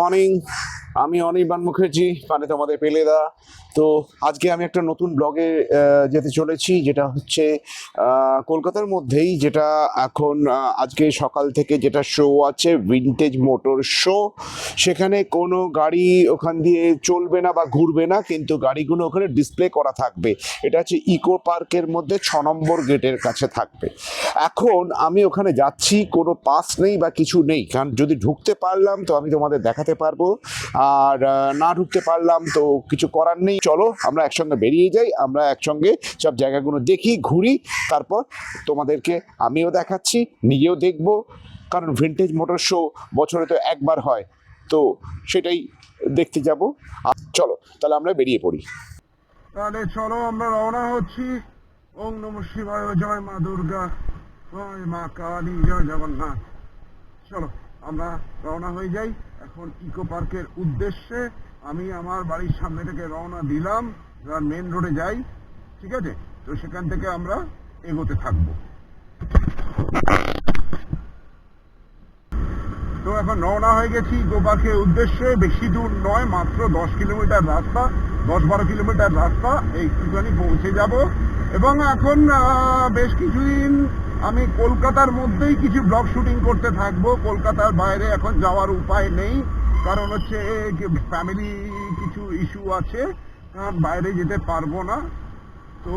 Morning, আমি অনির্বাণ মুখার্জি, মানে তোমাদের পেলেদা। তো আজকে আমি একটা নতুন ব্লগে যেতে চলেছি, যেটা হচ্ছে কলকাতার মধ্যেই, যেটা এখন আজকে সকাল থেকে যেটা শো আছে, ভিনটেজ মোটর শো। সেখানে কোনো গাড়ি ওখান দিয়ে চলবে না বা ঘুরবে না, কিন্তু গাড়িগুলো ওখানে ডিসপ্লে করা থাকবে। এটা হচ্ছে ইকো পার্কের মধ্যে 6 নম্বর গেটের কাছে থাকবে। এখন আমি ওখানে যাচ্ছি, কোনো পাস নেই বা কিছু নেই, কারণ যদি ঢুকতে পারলাম তো আমি তোমাদের দেখাতে পারবো, আর না ঢুকতে পারলাম তো কিছু করার নেই। চলো আমরা একসঙ্গে বেরিয়ে যাই, আমরা একসঙ্গে সব জায়গাগুলো দেখি, ঘুরি, তারপর তোমাদেরকে আমিও দেখাচ্ছি, নিজেও দেখবো, কারণ ভিনটেজ মোটর শো বছরে তো একবার হয়, তো সেটাই দেখতে যাব। চলো তাহলে আমরা বেরিয়ে পড়ি। তাহলে চলো আমরা রওনা হচ্ছি। ওম নম শিবায়, জয় মা দুর্গা, জয় মা কালী, জয় জগন্নাথ। চলো আমরা রওনা হয়ে যাই এখন ইকো পার্কের উদ্দেশ্যে। আমি আমার বাড়ির সামনে থেকে রওনা দিলাম, এবার মেন রোডে যাই, ঠিক আছে? তো সেখান থেকে আমরা এগোতে থাকবো। তো এখন রওনা হয়ে গেছি ইকো পার্কের উদ্দেশ্যে। বেশি দূর নয়, মাত্র 10 কিলোমিটার রাস্তা, 10-12 কিলোমিটার রাস্তা, একটুখানি পৌঁছে যাব। এবং এখন বেশ কিছুদিন আমি কলকাতার মধ্যেই কিছু ব্লগ শুটিং করতে থাকবো। কলকাতার বাইরে এখন যাওয়ার উপায় নেই, কারণ হচ্ছে ফ্যামিলি কিছু ইস্যু আছে, বাইরে যেতে পারবো না। তো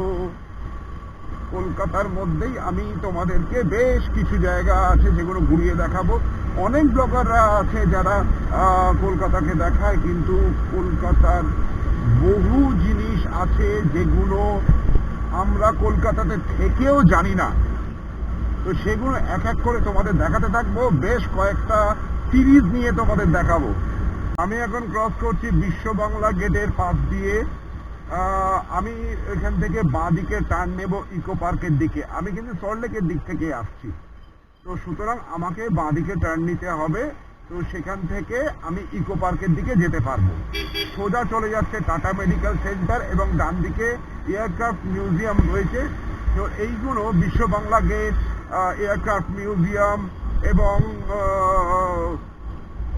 কলকাতার মধ্যেই আমি তোমাদেরকে বেশ কিছু জায়গা আছে যেগুলো ঘুরিয়ে দেখাবো। অনেক ব্লগাররা আছে যারা কলকাতাকে দেখায়, কিন্তু কলকাতার বহু জিনিস আছে যেগুলো আমরা কলকাতাতে থেকেও জানি না। তো সেগুলো এক এক করে তোমাদের দেখাতে থাকবো, বেশ কয়েকটা সিরিজ নিয়ে তোমাদের দেখাবো। আমি এখন ক্রস করছি বিশ্ব বাংলা গেটের পাশ দিয়ে। আমি এখান থেকে বাঁ দিকে টার্ন নেব ইকো পার্কের দিকে। আমি কিন্তু সল্টলেকের দিক থেকে আসছি, তো সুতরাং আমাকে বাঁ দিকে টার্ন নিতে হবে। তো সেখান থেকে আমি ইকো পার্কের দিকে যেতে পারবো। সোজা চলে যাচ্ছে টাটা মেডিকেল সেন্টার, এবং ডান দিকে এয়ারক্রাফট মিউজিয়াম রয়েছে। তো এইগুলো বিশ্ব বাংলা গেট, এয়ারক্রাফট মিউজিয়াম এবং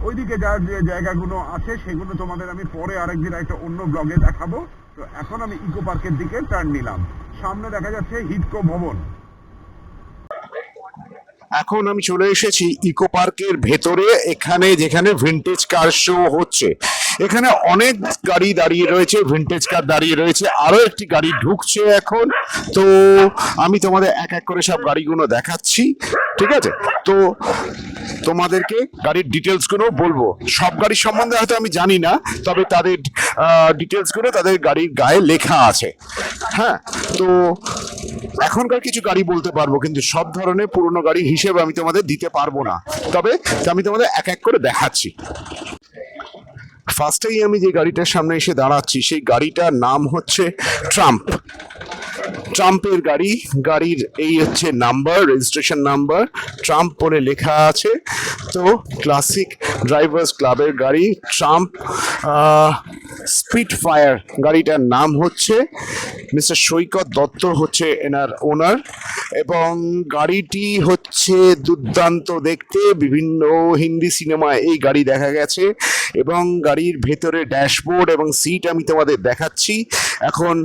ওইদিকে যার যে জায়গাগুলো আছে সেগুলো তোমাদের আমি পরে আরেকদিন একটা অন্য ব্লগে দেখাবো। তো এখন আমি ইকো পার্কের দিকে টার্ন নিলাম। সামনে দেখা যাচ্ছে হিডকো ভবন। এখন আমি চলে এসেছি ইকো পার্কের ভেতরে, এখানে যেখানে ভিনটেজ কার শো হচ্ছে। এখানে অনেক গাড়ি দাঁড়িয়ে রয়েছে, ভিনটেজ কার দাঁড়িয়ে রয়েছে, আরো একটি গাড়ি ঢুকছে এখন। তো আমি তোমাদের এক এক করে সব গাড়িগুলো দেখাচ্ছি, ঠিক আছে? তো তোমাদেরকে গাড়ির ডিটেলস গুলো বলবো। সব গাড়ির সম্বন্ধে হয়তো আমি জানি না, তবে তাদের ডিটেলস গুলো তাদের গাড়ির গায়ে লেখা আছে। হ্যাঁ, তো এখনকার কিছু গাড়ি বলতে পারবো, কিন্তু সব ধরনের পুরনো গাড়ির হিসেব আমি তোমাদের দিতে পারবো না, তবে আমি তোমাদের এক এক করে দেখাচ্ছি। ফার্স্টেই আমি যে গাড়িটার সামনে এসে দাঁড়াচ্ছি, সেই গাড়িটার নাম হচ্ছে ট্রাম্প। ট্রাম্পের গাড়ি, গাড়ির এই হচ্ছে নাম্বার, রেজিস্ট্রেশন নাম্বার, ট্রাম্প বলে লেখা আছে। তো ক্লাসিক ড্রাইভার্স ক্লাবের গাড়ি ট্রাম্প স্পিড ফায়ার। গাড়িটার নাম হচ্ছে মিস্টার সৈকত দত্ত হচ্ছে এনার ওনার, এবং গাড়িটি হচ্ছে দুর্দান্ত দেখতে। বিভিন্ন হিন্দি সিনেমায় এই গাড়ি দেখা গেছে, এবং গাড়ির ভেতরে ড্যাশবোর্ড এবং সিট আমি তোমাদের দেখাচ্ছি। এখন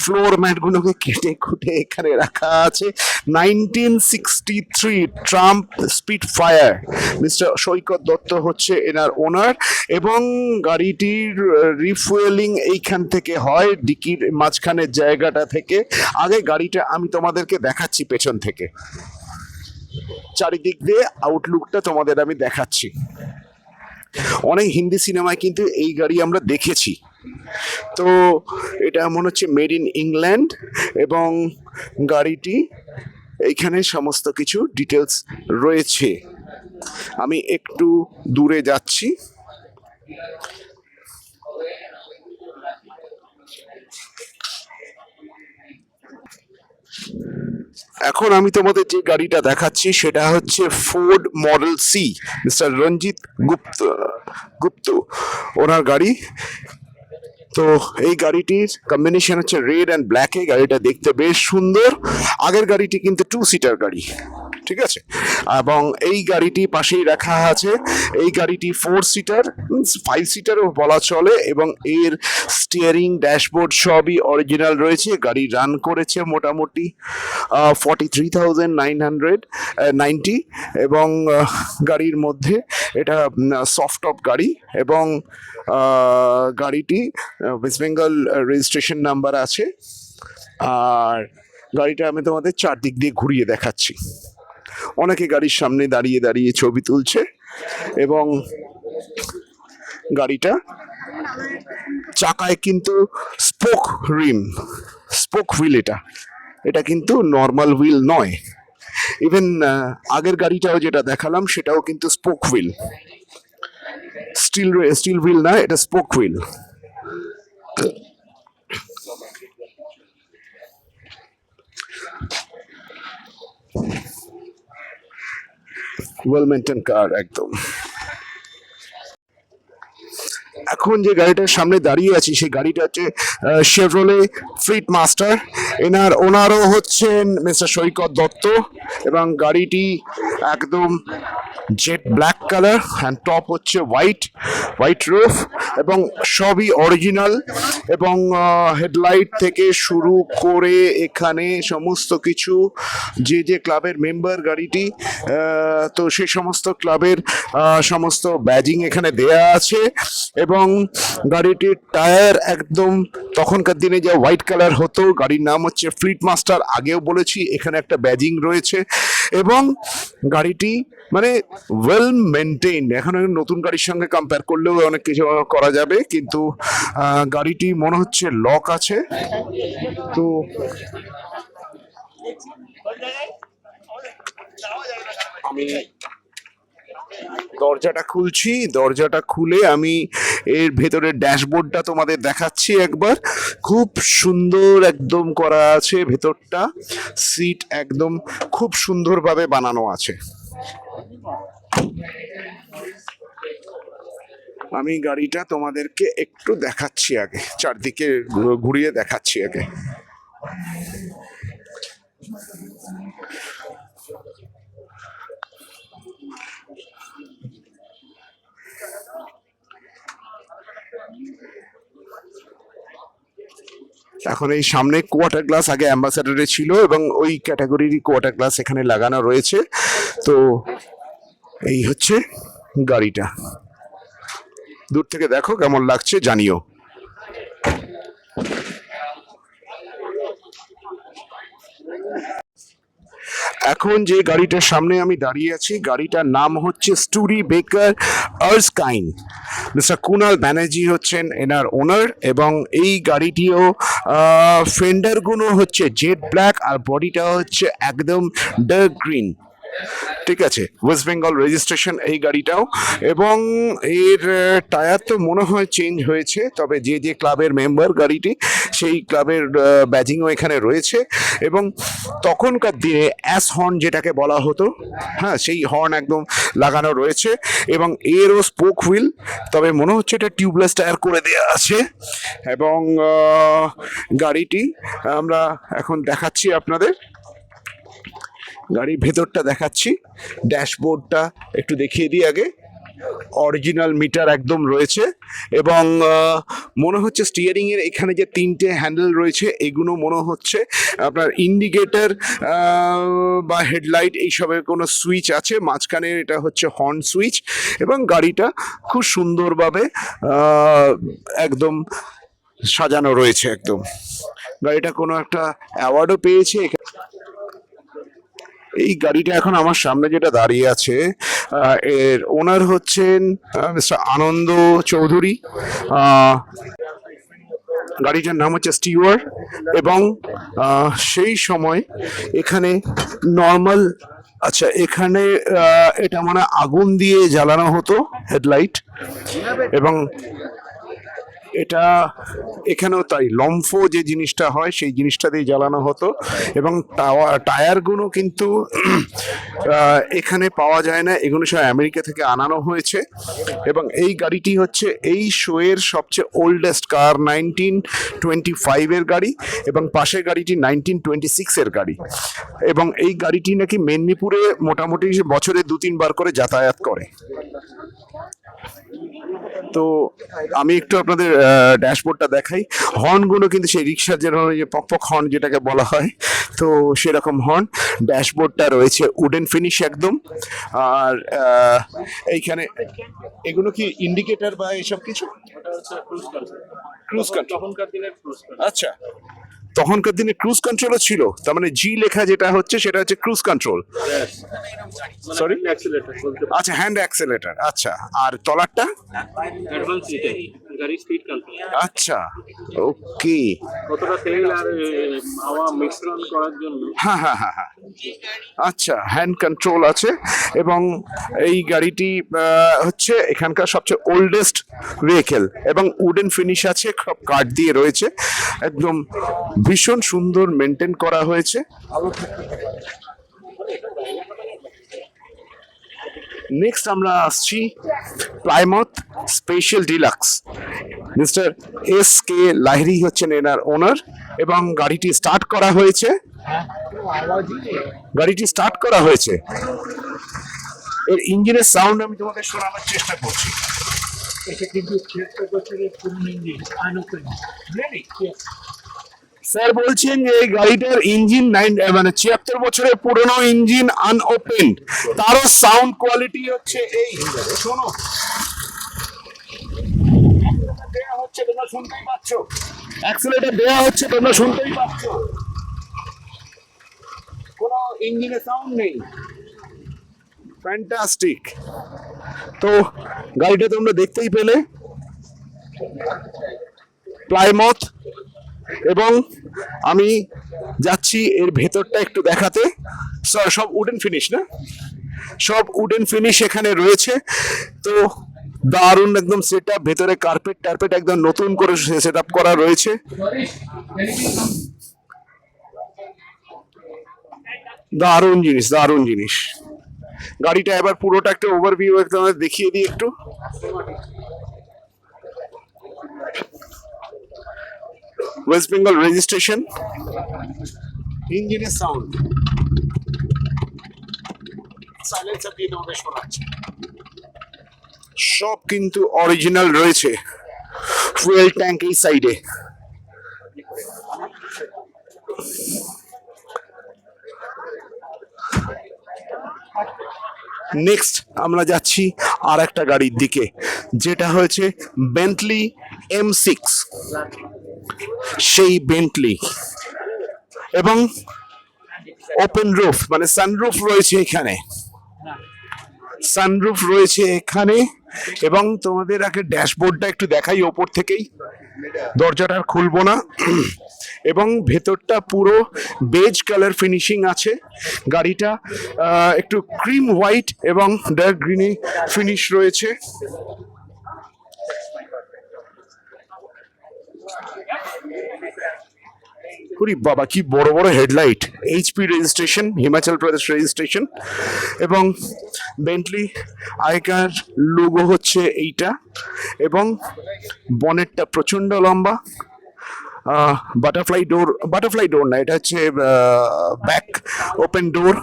ফ্লোর ম্যাটগুলোকে কেটে খুঁটে এখানে রাখা আছে। 1963 ট্রাম্প স্পিড ফায়ার, মিস্টার সৈকত দত্ত হচ্ছে এনার ওনার, এবং গাড়িটির রিফুয়েলিং এইখান থেকে হয়, ডিকির মাঝখানের জায়গাটা থেকে। আগে গাড়িটা আমি তোমাদেরকে দেখাচ্ছি পেছন থেকে, চারিদিক দিয়ে আউটলুকটা তোমাদের আমি দেখাচ্ছি। অনেক হিন্দি সিনেমায় কিন্তু এই গাড়ি আমরা দেখেছি। তো এটা মনে হচ্ছে মেড ইন ইংল্যান্ড, এবং গাড়িটি এইখানে সমস্ত কিছু ডিটেলস রয়েছে। আমি একটু দূরে যাচ্ছি। এখন আমি তোমাদের যে গাড়িটা দেখাচ্ছি সেটা হচ্ছে ফোর্ড মডেল সি, মিস্টার রঞ্জিত গুপ্ত ওনার গাড়ি। তো এই গাড়িটির কম্বিনেশন হচ্ছে রেড অ্যান্ড ব্ল্যাকে। গাড়িটা দেখতে বেশ সুন্দর। আগের গাড়িটি কিন্তু 2 সিটার গাড়ি, ঠিক আছে। এবং এই গাড়িটি পাশেই রাখা আছে। এই গাড়িটি 4 সিটার, 5 সিটারও বলা চলে, এবং এর স্টিয়ারিং ড্যাশবোর্ড সবই অরিজিনাল রয়েছে। গাড়ি রান করেছে মোটামুটি 43,990, এবং গাড়ির মধ্যে এটা সফট টপ গাড়ি, এবং গাড়িটি ওয়েস্ট বেঙ্গল রেজিস্ট্রেশন নাম্বার আছে। আর গাড়িটা আমি তোমাদের চারদিক দিয়ে ঘুরিয়ে দেখাচ্ছি। অনেকে গাড়ির সামনে দাঁড়িয়ে দাঁড়িয়ে ছবি তুলছে, এবং গাড়িটা চাকায় কিন্তু স্পোক হুইল, এটা কিন্তু নর্মাল হুইল নয়। ইভেন আগের গাড়িটাও যেটা দেখালাম সেটাও কিন্তু স্পোক হুইল, স্টিল হুইল না, এটা স্পোক হুইল। ওয়েল মেনটেন কার একদম। এখন যে গাড়িটার সামনে দাঁড়িয়ে আছি সেই গাড়িটা হচ্ছে শেভরলে ফ্লিট মাস্টার। ওনারও হচ্ছেন মিস্টার সৈকত দত্ত, এবং গাড়িটি একদম jet black colour, and top হচ্ছে হোয়াইট রুফ, এবং সবই অরিজিনাল। এবং হেডলাইট থেকে শুরু করে এখানে সমস্ত কিছু, যে ক্লাবের মেম্বার গাড়িটি, তো সেই সমস্ত ক্লাবের সমস্ত ব্যাজিং এখানে দেয়া আছে। এবং গাড়িটির টায়ার একদম তখনকার দিনে যা হোয়াইট কালার হতো, গাড়ির নাম হচ্ছে ফ্লিট মাস্টার, আগেও বলেছি, এখানে একটা ব্যাজিং রয়েছে। এবং গাড়িটি মানে ওয়েল মেনটেইন। এখন নতুন গাড়ির সঙ্গে কম্পেয়ার করলেও অনেক কিছু করা যাবে, কিন্তু গাড়িটি মনে হচ্ছে লক আছে। তো আমি দরজাটা খুলে আমি এর ভেতরের ড্যাশবোর্ডটা তোমাদের দেখাচ্ছি একবার। খুব সুন্দর একদম করা আছে ভেতরটা, সিট একদম খুব সুন্দরভাবে বানানো আছে। আমি গাড়িটা তোমাদেরকে একটু দেখাচ্ছি আগে, চারদিকে ঘুরিয়ে দেখাচ্ছি আগে। এখন এই সামনে কোয়ার্টার গ্লাস আগে অ্যাম্বাসেডারে ছিল, এবং ওই ক্যাটাগরির কোয়ার্টার গ্লাস এখানে লাগানো রয়েছে। তো এই হচ্ছে গাড়িটা, দূর থেকে দেখো কেমন লাগছে জানিও। এখন যে গাড়িটার সামনে আমি দাঁড়িয়ে আছি, গাড়িটার নাম হচ্ছে স্টুডিবেকার আর্সকাইন। মিস্টার কুনাল ব্যানার্জি হচ্ছেন এনার ওনার, এবং এই গাড়িটিও ফেন্ডারগুলো হচ্ছে জেড ব্ল্যাক, আর বডিটা হচ্ছে একদম ডার্ক গ্রিন। ঠিক আছে, ওয়েস্ট বেঙ্গল রেজিস্ট্রেশন এই গাড়িটাও। এবং এর টায়ার তো মনে হয় চেঞ্জ হয়েছে, তবে যে ক্লাবের মেম্বার গাড়িটি, সেই ক্লাবের ব্যাজিংও এখানে রয়েছে। এবং তখনকার দিনে অ্যাস হর্ন যেটাকে বলা হতো, হ্যাঁ, সেই হর্ন একদম লাগানো রয়েছে। এবং এরও স্পোক হুইল, তবে মনে হচ্ছে এটা টিউবলেস টায়ার করে দেওয়া আছে। এবং গাড়িটি আমরা এখন দেখাচ্ছি আপনাদের, গাড়ির ভেতরটা দেখাচ্ছি। ড্যাশবোর্ডটা একটু দেখিয়ে দিই আগে। অরিজিনাল মিটার একদম রয়েছে, এবং মনে হচ্ছে স্টিয়ারিং এর এখানে যে তিনটে হ্যান্ডেল রয়েছে, এগুলো মনে হচ্ছে আপনার ইন্ডিকেটর বা হেডলাইট এইসবের কোনো সুইচ আছে। মাঝখানে এটা হচ্ছে হর্ন সুইচ, এবং গাড়িটা খুব সুন্দরভাবে একদম সাজানো রয়েছে একদম। গাড়িটা কোনো একটা অ্যাওয়ার্ডও পেয়েছে। এই গাড়িটা এখন আমার সামনে যেটা দাঁড়িয়ে আছে, এর ওনার হচ্ছেন মিস্টার আনন্দ চৌধুরী। গাড়িটার নাম হচ্ছে স্টিওয়ার। এবং সেই সময় এখানে নর্মাল, আচ্ছা, এখানে এটা মানে আগুন দিয়ে জ্বালানো হতো হেডলাইট। এবং এটা এখানেও তাই, লম্ফো যে জিনিসটা হয় সেই জিনিসটা দিয়ে জ্বালানো হতো, এবং টায়ারগুলো কিন্তু এখানে পাওয়া যায় না, এগুলো সব আমেরিকা থেকে আনানো হয়েছে। এবং এই গাড়িটি হচ্ছে এই শোয়ের সবচেয়ে ওল্ডেস্ট কার, 1925 এর গাড়ি, এবং পাশের গাড়িটি 1926 এর গাড়ি। এবং এই গাড়িটি নাকি মেদিনীপুরে মোটামুটি বছরে 2-3 বার করে যাতায়াত করে। তো আমি একটু আপনাদের ড্যাশবোর্ডটা দেখাই। হর্নগুলো কিন্তু সেই রিক্সার যেরকম যে পক হর্ন যেটাকে বলা হয়, তো সেরকম হর্ন। ড্যাশবোর্ডটা রয়েছে উডেন ফিনিশ একদম। আর এইখানে এগুলো কি ইন্ডিকেটর বা এসব কিছু? Cruise control. আচ্ছা, তখনকার দিনে ক্রুজ কন্ট্রোলও ছিল, তার মানে জি লেখা যেটা হচ্ছে সেটা হচ্ছে ক্রুজ কন্ট্রোল। সরি, আচ্ছা, হ্যান্ড অ্যাক্সেলেটর। আচ্ছা, আর তলারটা আচ্ছা, ওকে। হ্যাঁ হ্যাঁ হ্যাঁ হ্যাঁ, আচ্ছা, হ্যান্ড কন্ট্রোল আছে। এবং এই গাড়িটি হচ্ছে এখানকার সবচেয়ে ওল্ডেস্ট ভেহিকেল, এবং উডেন ফিনিশ আছে, সব কাঠ দিয়ে রয়েছে, একদম ভীষণ সুন্দর মেনটেন করা হয়েছে। নেক্সট আমরা আসছি Plymouth special deluxe. Mister SK Lahiri হচ্ছেন এনার ওনার, এবং গাড়িটি স্টার্ট করা হয়েছে। এর ইঞ্জিনের সাউন্ড আমি তোমাদের শোনানোর চেষ্টা করছি। এটা কিন্তু 76 বছরের পুরনো ইঞ্জিন, আনওপেন। স্যার বলছেন যে এই গাড়িটার ইঞ্জিন 76 বছরের পুরনো ইঞ্জিন, আনওপেন, তারও সাউন্ড কোয়ালিটি হচ্ছে এই, শোনো, দেয়া হচ্ছে, তোমরা শুনতেই পাচ্ছ, অ্যাক্সেলেটর দেয়া হচ্ছে, তোমরা শুনতেই পাচ্ছ, কোনো ইঞ্জিনে সাউন্ড নেই। ফ্যান্টাস্টিক। তো গাড়িটা তোমরা দেখতেই পেলে, প্লাইমথ। এবং আমি যাচ্ছি এর ভেতরটা একটু দেখাতে। সব উডেন ফিনিশ না, সব উডেন ফিনিশ এখানে রয়েছে। তো দারুণ একদম সেট আপ, ভেতরে কার্পেট টার্পেট একদম নতুন করে সেট আপ করা রয়েছে। দারুণ জিনিস, দারুণ জিনিস। গাড়িটা এবার পুরোটা একটা ওভারভিউ একদম দেখিয়ে দিই একটু। ওয়েস্ট বেঙ্গল রেজিস্ট্রেশন, ইঞ্জিনের সাউন্ড, সাইলেন্সার দিয়ে তোমাদের শোনাচ্ছে, সব কিন্তু অরিজিনাল রয়েছে। ফুয়েল ট্যাঙ্ক এই সাইডে। নেক্সট আমরা যাচ্ছি আর একটা গাড়ির দিকে, যেটা হয়েছে বেন্টলি M6। সেই বেন্টলি, এবং ওপেন রুফ মানে সানরুফ রয়েছে এখানে, সানরুফ রয়েছে এখানে। এবং তোমাদের আগে ড্যাশবোর্ডটা একটু দেখাই ওপর থেকেই, দরজাটা আর খুলবো না। এবং ভেতরটা পুরো বেজ কালার ফিনিশিং আছে। গাড়িটা একটু ক্রিম হোয়াইট এবং ডার্ক গ্রিনে ফিনিশ রয়েছে। ওরে বাবা, কি বড় বড় headlight! HP registration, Himachal Pradesh registration. এবং বেন্টলি আগেকার লোগো হচ্ছে এইটা, এবং বনেটটা প্রচন্ড লম্বা। বাটারফ্লাই ডোর না, এটা হচ্ছে ব্যাক ওপেন ডোর।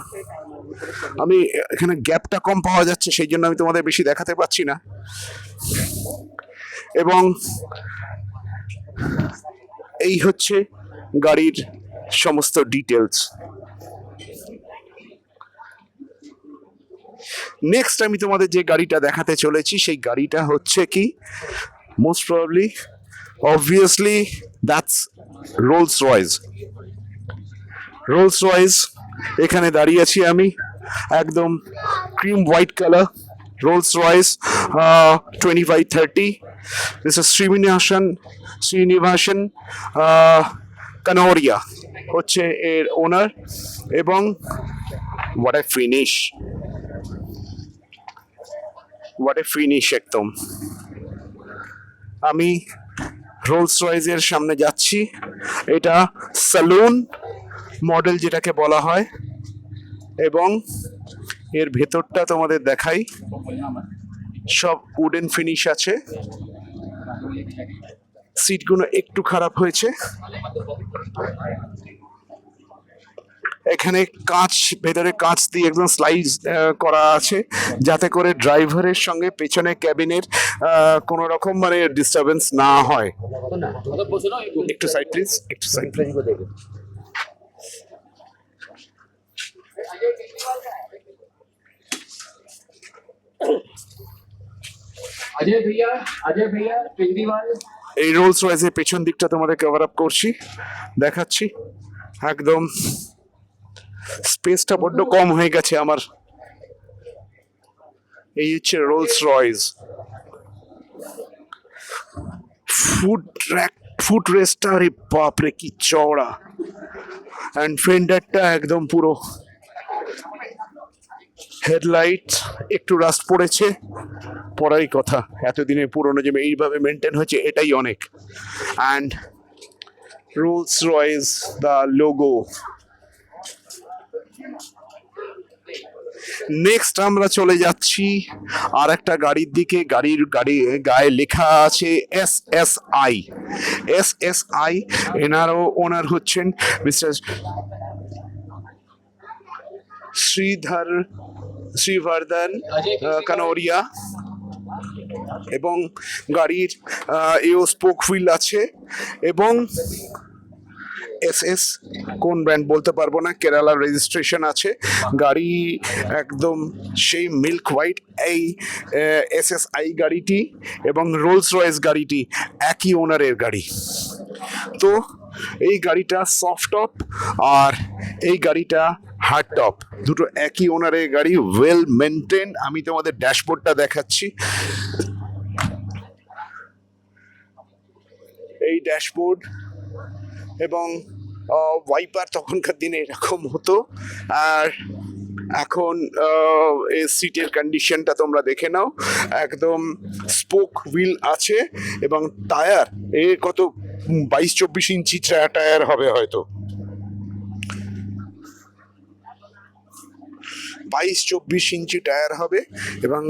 আমি এখানে গ্যাপটা কম পাওয়া যাচ্ছে, সেই জন্য আমি তোমাদের বেশি দেখাতে পারছি না। এবং এই হচ্ছে গাড়ির সমস্ত ডিটেলস। নেক্সট আমি তোমাদের যে গাড়িটা দেখাতে চলেছি সেই গাড়িটা হচ্ছে কি, most probably obviously that's Rolls Royce. এখানে দাঁড়িয়ে আছি আমি, একদম cream white colour Rolls Royce 2530। This is Srinivasan Kanoria হচ্ছে এর ওনার। এবং হোয়াট এ ফিনিশ একদম। আমি রোলস রয়েজের সামনে যাচ্ছি। এটা সালুন মডেল যেটাকে বলা হয়, এবং এর ভেতরটা তোমাদের দেখাই। সব উডেন ফিনিশ আছে, সিটগুলো একটু খারাপ হয়েছে। এখানে কাঁচ, ভেতরে কাঁচ দিয়ে একদম স্লাইস করা আছে, যাতে করে ড্রাইভারের সঙ্গে পেছনে ক্যাবিনের কোনো রকম মানে ডিস্টারবেন্স না হয়। একটু সাইড প্লিজ, একটু সাইড প্লিজ। अजय भैया केजरीवाल। এই রোলস রয়েজের পেছন দিকটা তোমাদের কভার আপ করছি, দেখাচ্ছি। একদম স্পেসটা বড্ড কম হয়ে গেছে আমার। এই হচ্ছে রোলস রয়েজ। ফুট রেস্টটা, আরে বাপরে কি চওড়া। অ্যান্ড ফেন্ডারটা একদম পুরো। হেডলাইট একটু রাস্ট পড়েছে, পড়ারই কথা, এতদিনের পুরনো যে এইভাবে মেনটেন হচ্ছে এটাই অনেক। And Rolls Royce the logo. Next আমরা চলে যাচ্ছি আর একটা গাড়ির দিকে। গাড়ির গায়ে লেখা আছে SSI। SSI, এনারও ওনার হচ্ছেন মিস্টার শ্রীবর্ধন কানোরিয়া, এবং গাড়ির এও স্পোক হুইল আছে, এবং SS কোন ব্র্যান্ড বলতে পারবো না, কেরালা রেজিস্ট্রেশন আছে। গাড়ি একদম সেই মিল্ক হোয়াইট। এই SSI গাড়িটি এবং রোলস রয়েস গাড়িটি একই ওনারের গাড়ি। তো এই গাড়িটা সফট টপ আর এই গাড়িটা হার্ড টপ, দুটো একই ওনারের গাড়ি, ওয়েল মেনটেন। আমি তোমাদের ড্যাশবোর্ডটা দেখাচ্ছি। এই ড্যাশবোর্ড এবং ওয়াইপার তখনকার দিনে এরকম হতো। আর এখন এই সিটের কন্ডিশনটা তোমরা দেখে নাও, একদম স্পোক হুইল আছে, এবং টায়ার এ কত 22-24 ইঞ্চি টায়ার হবে হয়তো, 22-24 ইঞ্চি টায়ার হবে, এবং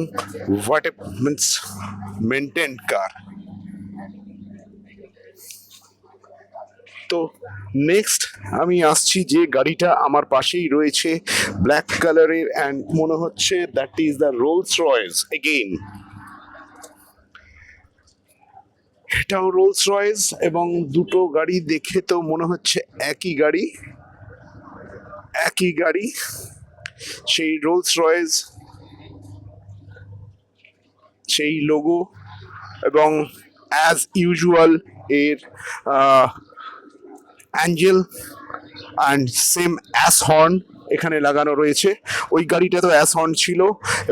হোয়াট এ মিন্স মেনটেন কার। তো নেক্সট আমি আসছি যে গাড়িটা আমার পাশেই রয়েছে, ব্ল্যাক কালারের, অ্যান্ড মনে হচ্ছে that is the Rolls Royce again. এটাও রোলস রয়েস, এবং দুটো গাড়ি দেখে তো মনে হচ্ছে একই গাড়ি। সেই রোলস রয়েস, সেই লোগো, এবং অ্যাজ ইউজুয়াল এর angel and same as horn এখানে লাগানো রয়েছে। ওই গাড়িটা তো অ্যাস হর্ন ছিল,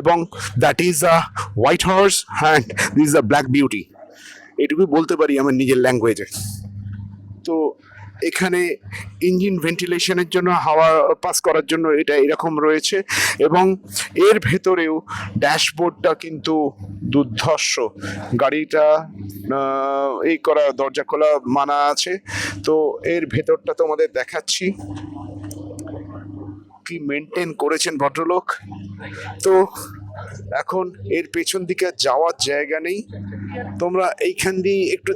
এবং that is a white horse and this is a black beauty. এটুকুই বলতে পারি আমার নিজের ল্যাঙ্গুয়েজে। তো এখানে ইঞ্জিন ভেন্টিলেশনের জন্য, হাওয়া পাস করার জন্য এটা এরকম রয়েছে, এবং এর ভেতরেও ড্যাশবোর্ডটা কিন্তু দুর্ধর্ষ। গাড়িটা এই করা, দরজা খোলা মানা আছে। তো এর ভেতরটা তোমাদের দেখাচ্ছি, কি মেনটেন করেছেন ভদ্রলোক। তো এখন এর পেছন দিকে যাওয়ার জায়গা নেই, তোমরা এইখান দিয়ে একটু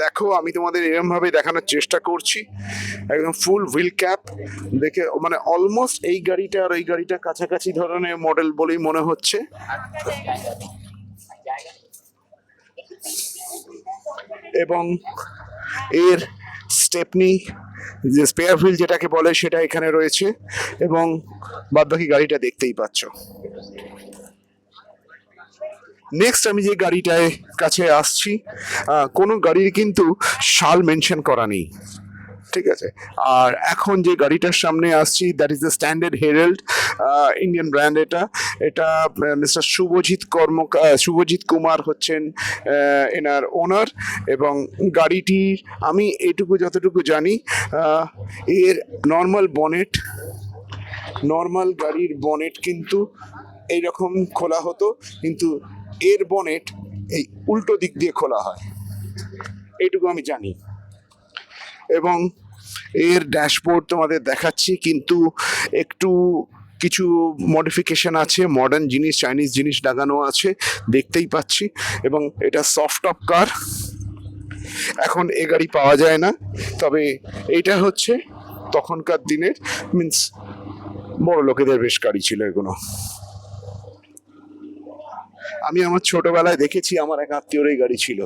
দেখো। আমি তোমাদের এরকম ভাবে দেখানোর চেষ্টা করছি। একদম ফুল হুইল ক্যাপ দেখে, মানে অলমোস্ট এই গাড়িটা আর ওই গাড়িটা কাছাকাছি ধরনের মডেল বলেই মনে হচ্ছে। এবং এর স্টেপনি, যে স্পেয়ার হুইল যেটাকে বলে, সেটা এখানে রয়েছে, এবং বাদবাকি গাড়িটা দেখতেই পাচ্ছ। নেক্সট আমি যে গাড়িটায় কাছে আসছি, কোনো গাড়ির কিন্তু সাল মেনশন করা নেই, ঠিক আছে। আর এখন যে গাড়িটার সামনে আসছি, that is the standard Herald, Indian brand. এটা মিস্টার শুভজিৎ কুমার হচ্ছেন এনার ওনার, এবং গাড়িটি আমি যতটুকু জানি, এর নর্মাল গাড়ির বনেট কিন্তু এইরকম খোলা হতো, কিন্তু এর বনেট এই উল্টো দিক দিয়ে খোলা হয়। এইটুকু আমি জানি। এবং এর ড্যাশবোর্ড তোমাদের দেখাচ্ছি, কিন্তু একটু কিছু মডিফিকেশন আছে, মডার্ন জিনিস, চাইনিজ জিনিস লাগানো আছে, দেখতেই পাচ্ছি। এবং এটা সফট টপ কার, এখন এ গাড়ি পাওয়া যায় না, তবে এইটা হচ্ছে তখনকার দিনের, মিন্স বড় লোকেদের বেশ গাড়ি ছিল এগুলো। আমি আমার ছোটবেলায় দেখেছি, আমার এক আত্মীয়র এই গাড়ি ছিল।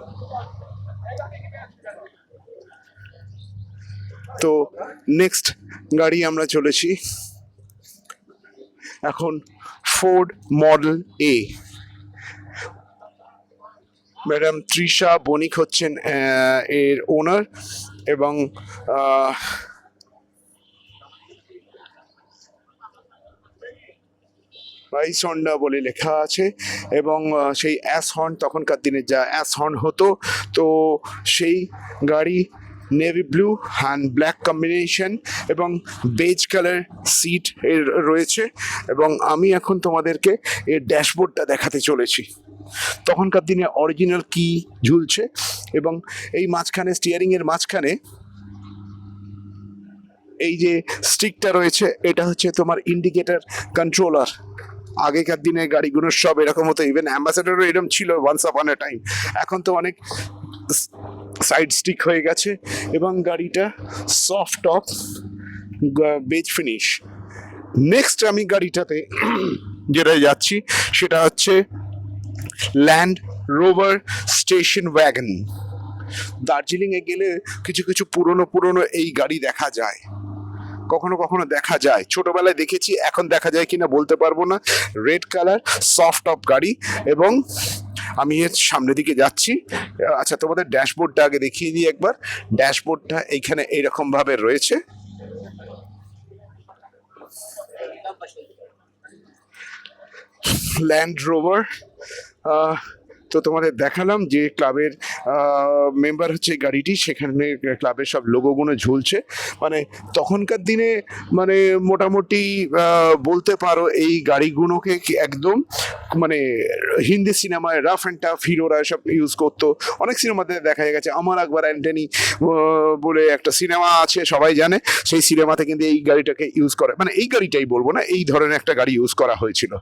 তো নেক্সট গাড়ি আমরা চলেছি এখন ফোর্ড মডেল এ। ম্যাডাম তৃষা বণিক হচ্ছেন এর ওনার, এবং বাইস হন্ডা বলে লেখা আছে। এবং সেই অ্যাস হর্ন, তখনকার দিনে যা অ্যাস হর্ন হতো, তো সেই গাড়ি navy blue and black combination এবং বেজ কালার সিট এর রয়েছে। এবং আমি এখন তোমাদেরকে এর ড্যাশবোর্ডটা দেখাতে চলেছি। তখনকার দিনে অরিজিনাল কি ঝুলছে, এবং এই মাঝখানে, স্টিয়ারিং এর মাঝখানে এই যে স্টিকটা রয়েছে, এটা হচ্ছে তোমার ইন্ডিকেটর কন্ট্রোলার। আগেকার দিনে গাড়িগুলোর সব এরকম হতো, ইভেন অ্যাম্বাসেডারও এরকম ছিল ওয়ান্স আপন এ টাইম। এখন তো অনেক সাইড স্টিক হয়ে গেছে। এবং গাড়িটা soft top beige finish. Next আমি গাড়িটাতে যেটা যাচ্ছি সেটা হচ্ছে ল্যান্ড রোভার স্টেশন ওয়াগন। দার্জিলিংয়ে গেলে কিছু কিছু পুরনো এই গাড়ি দেখা যায়, কখনো কখনো দেখা যায়। ছোটবেলায় দেখেছি, এখন দেখা যায় কিনা বলতে পারবো না। রেড কালার সফট টপ গাড়ি। এবং আমি এর সামনের দিকে যাচ্ছি। আচ্ছা, তোমাদের ড্যাশবোর্ডটা আগে দেখিয়ে দিই একবার। ড্যাশবোর্ডটা এইখানে এইরকম ভাবে রয়েছে। Land rover. তো তোমাদের দেখালাম যে ক্লাবের মেম্বার হচ্ছে এই গাড়িটি, সেখানে ক্লাবের সব লোগোগুলো ঝুলছে। মানে তখনকার দিনে মানে মোটামুটি বলতে পারো এই গাড়িগুলোকে একদম মানে হিন্দি সিনেমায় রাফ অ্যান্ড টাফ হিরোরা সব ইউজ করতো। অনেক সিনেমাতে দেখা গেছে। আমার আকবর অ্যান্টনি বলে একটা সিনেমা আছে, সবাই জানে। সেই সিনেমাতে কিন্তু এই গাড়িটাকে ইউজ করে, মানে এই গাড়িটাই বলবো না, এই ধরনের একটা গাড়ি ইউজ করা হয়েছিল।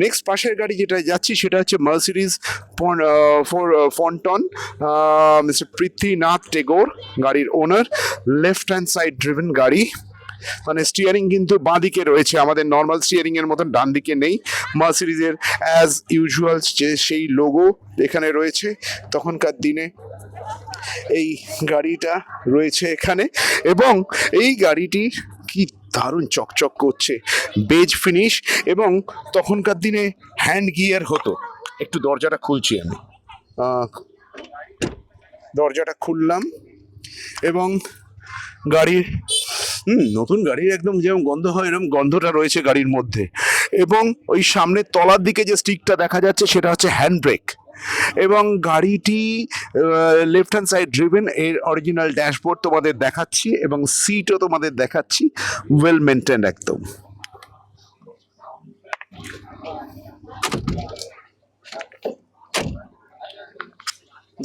নেক্সট পাশের গাড়ি যেটা যাচ্ছি সেটা হচ্ছে মার্সিডিজ ফন্টন, মিস্টার পৃথ্বীনাথ টেগোর গাড়ির ওনার। লেফট হ্যান্ড সাইড ড্রিভেন গাড়ি, মানে স্টিয়ারিং কিন্তু বাঁ দিকে রয়েছে, আমাদের নর্মাল স্টিয়ারিং এর মতন ডান দিকে নেই। মার্সিডিজের অ্যাজ ইউজুয়াল যে সেই লোগো এখানে রয়েছে। তখনকার দিনে এই গাড়িটা রয়েছে এখানে। এবং এই গাড়িটি কি দারুণ চকচক করছে, বেজ ফিনিশ। এবং তখনকার দিনে হ্যান্ড গিয়ার হতো। একটু দরজাটা খুলছি আমি, দরজাটা খুললাম। এবং গাড়ির নতুন গাড়ির একদম যেরকম গন্ধ হয়, এরকম গন্ধটা রয়েছে গাড়ির মধ্যে। এবং ওই সামনের তলার দিকে যে স্টিকটা দেখা যাচ্ছে সেটা হচ্ছে হ্যান্ড ব্রেক। এবং গাড়িটি লেফট হ্যান্ড সাইড ড্রিভেন, এর অরিজিনাল ড্যাশবোর্ড তোমাদের দেখাচ্ছি, এবং সিটও তোমাদের দেখাচ্ছি, ওয়েল মেনটেন্ড একদম।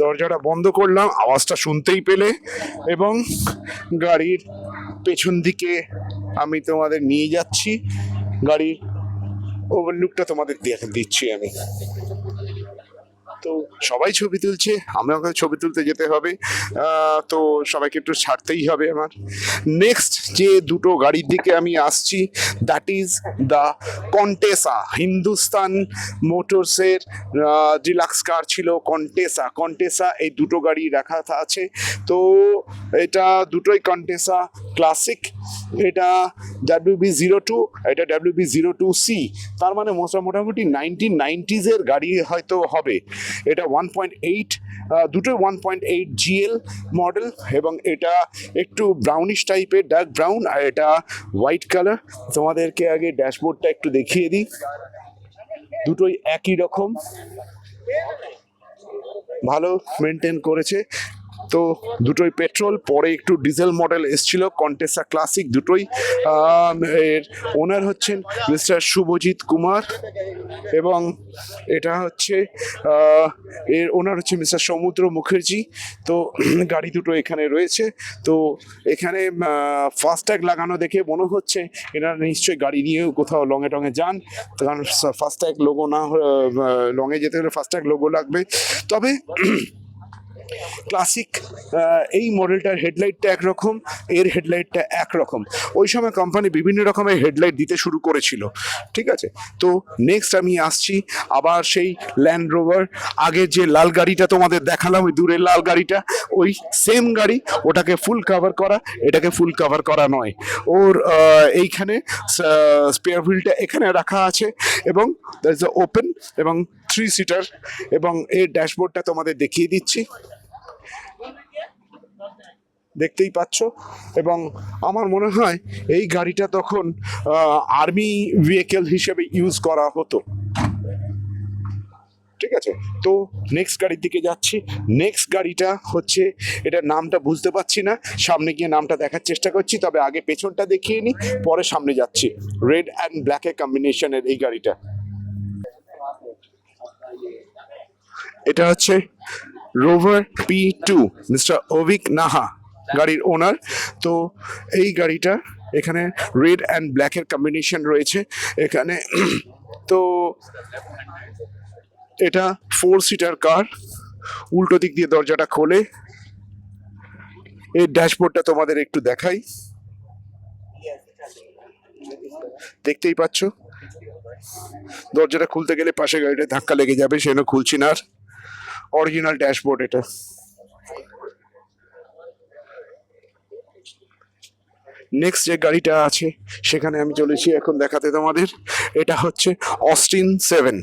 দরজাটা বন্ধ করলাম, আওয়াজটা শুনতেই পেলে। এবং গাড়ির পেছন দিকে আমি তোমাদের নিয়ে যাচ্ছি, গাড়ির ওভারলুকটা তোমাদের দিচ্ছি আমি। তো সবাই ছবি তুলছে, আমাকে ছবি তুলতে যেতে হবে, তো সবাইকে একটু ছাড়তেই হবে আমার। নেক্সট যে দুটো গাড়ির দিকে আমি আসছি, that is the Contessa. Hindustan মোটরসের ডিলাক্স কার ছিল কন্টেসা। এই দুটো গাড়ি রাখা আছে। তো এটা দুটোই কন্টেসা ক্লাসিক। এটা WB02, এটা WB02C। তার মানে মোটামুটি 1990s গাড়ি হয়তো হবে। এটা 1.8, দুটোই 1.8 GL মডেল। এবং এটা একটু ব্রাউনিশ টাইপের, ডার্ক ব্রাউন, আর এটা হোয়াইট কালার। তোমাদেরকে আগে ড্যাশবোর্ডটা একটু দেখিয়ে দিই। দুটোই একই রকম, ভালো মেনটেন করেছে। তো দুটোই পেট্রোল, পরে একটু ডিজেল মডেল এসছিল কন্টেসা ক্লাসিক দুটোই। এর ওনার হচ্ছেন মিস্টার শুভজিৎ কুমার এবং এটা হচ্ছে এর ওনার হচ্ছে মিস্টার সমুদ্র মুখার্জি। তো গাড়ি দুটো এখানে রয়েছে। তো এখানে ফাস্ট্যাগ লাগানো দেখে মনে হচ্ছে এনারা নিশ্চয়ই গাড়ি নিয়েও কোথাও লঙে টঙে যান, কারণ ফাস্ট্যাগ লোগো না লঙে যেতে হলে ফাস্ট্যাগ লোগো লাগবে। তবে ক্লাসিক এই মডেলটার হেডলাইটটা একরকম, এর হেডলাইটটা একরকম। ওই সময় কোম্পানি বিভিন্ন রকমের হেডলাইট দিতে শুরু করেছিল, ঠিক আছে। তো নেক্সট আমি আসছি আবার সেই ল্যান্ড রোভার, আগের যে লাল গাড়িটা তোমাদের দেখালাম, ওই দূরের লাল গাড়িটা, ওই সেম গাড়ি, ওটাকে ফুল কভার করা, এটাকে ফুল কভার করা নয়। ওর এইখানে স্পেয়ার হুইলটা এখানে রাখা আছে এবং দ্যাট ইজ ওপেন এবং 3 সিটার, এবং এর ড্যাশবোর্ডটা তোমাদের দেখিয়ে দিচ্ছি, দেখতেই পাচ্ছ। এবং আমার মনে হয় এই গাড়িটা তখন আর্মি ভেহিকেল হিসেবে ইউজ করা হতো, ঠিক আছে। তো নেক্সট গাড়ির দিকে যাচ্ছি। নেক্সট গাড়িটা হচ্ছে, এটার নামটা বুঝতে পারছি না, সামনে গিয়ে নামটা দেখার চেষ্টা করছি, তবে আগে পেছনটা দেখিয়ে নিই, পরে সামনে যাচ্ছি। রেড অ্যান্ড ব্ল্যাকের কম্বিনেশনের এই গাড়িটা, এটা হচ্ছে rover P2, mister Abhik Naha গাড়ির ওনার। তো এই গাড়িটা এখানে রেড অ্যান্ড ব্ল্যাকের কম্বিনেশন রয়েছে এখানে। তো এটা 4 সিটার কার, উল্টো দিক দিয়ে দরজাটা খোলে। এর ড্যাশবোর্ডটা তোমাদের একটু দেখাই, দেখতেই পাচ্ছ। দরজাটা খুলতে গেলে পাশে গাড়িটা ধাক্কা লেগে যাবে, সেজন্য খুলছি না। আর অরিজিনাল ড্যাশবোর্ড এটা। নেক্সট যে গাড়িটা আছে সেখানে আমি চলেছি এখন দেখাতে তোমাদের। এটা হচ্ছে অস্টিন 7,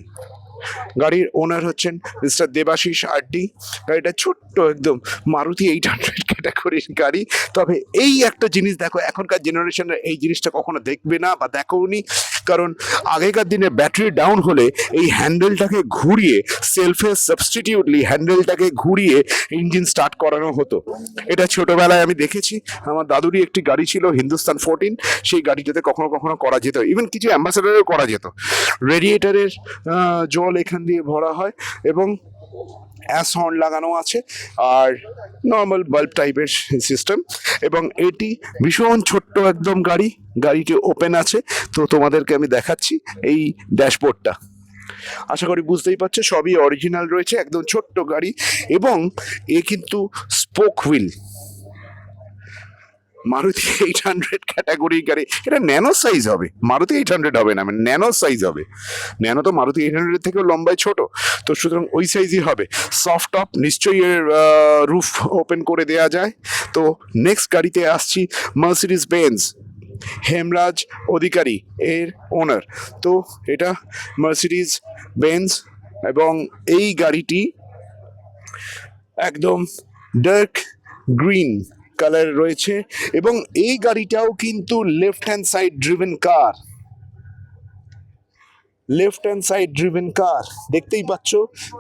গাড়ির ওনার হচ্ছেন মিস্টার দেবাশিস আড্ডি। গাড়িটা ছোট্ট একদম মারুতি 800 ক্যাটাগরির গাড়ি। তবে এই একটা জিনিস দেখো, এখনকার জেনারেশনের এই জিনিসটা কখনো দেখবে না বা দেখোনি, কারণ আগেকার দিনে ব্যাটারি ডাউন হলে এই হ্যান্ডেলটাকে ঘুরিয়ে, সেলফে সাবস্টিটিউটলি হ্যান্ডেলটাকে ঘুরিয়ে ইঞ্জিন স্টার্ট করানো হতো। এটা ছোটবেলায় আমি দেখেছি, আমার দাদুরই একটি গাড়ি ছিল হিন্দুস্তান 14, সেই গাড়িটাতে কখনো কখনো করা যেত, ইভেন কিছু অ্যাম্বাসেডারেও করা যেত। রেডিয়েটারের জল এখান দিয়ে ভরা হয় এবং অ্যাস হর্ন লাগানো আছে আর নর্মাল বাল্ব টাইপের সিস্টেম। এবং এটি ভীষণ ছোট্ট একদম গাড়ি, গাড়িটি ওপেন আছে। তো তোমাদেরকে আমি দেখাচ্ছি এই ড্যাশবোর্ডটা, আশা করি বুঝতেই পারছো, সবই অরিজিনাল রয়েছে, একদম ছোট্ট গাড়ি। এবং এ কিন্তু স্পোক হুইল, মারুতি 800 ক্যাটাগরির গাড়ি। এটা ন্যানো সাইজ হবে, মারুতি 800 হবে না, ন্যানো সাইজ হবে। ন্যানো তো মারুতি 800 এর থেকেও লম্বায় ছোট, তো সুতরাং ওই সাইজই হবে। সফট টপ, নিশ্চয়ই এর রুফ ওপেন করে দেয়া যায়। তো নেক্সট গাড়িতে আসছি, মার্সিডিজ বেঞ্জ, হেমরাজ অধিকারী এর ওনার। তো এটা মার্সিডিজ বেঞ্জ এবং এই গাড়িটি একদম ডার্ক গ্রিন কালার রয়েছে এবং এই গাড়িটাও কিন্তু লেফট হ্যান্ড সাইড ড্রিভেন কার, লেফট হ্যান্ড সাইড ড্রিভেন কার। দেখতেই পাচ্ছ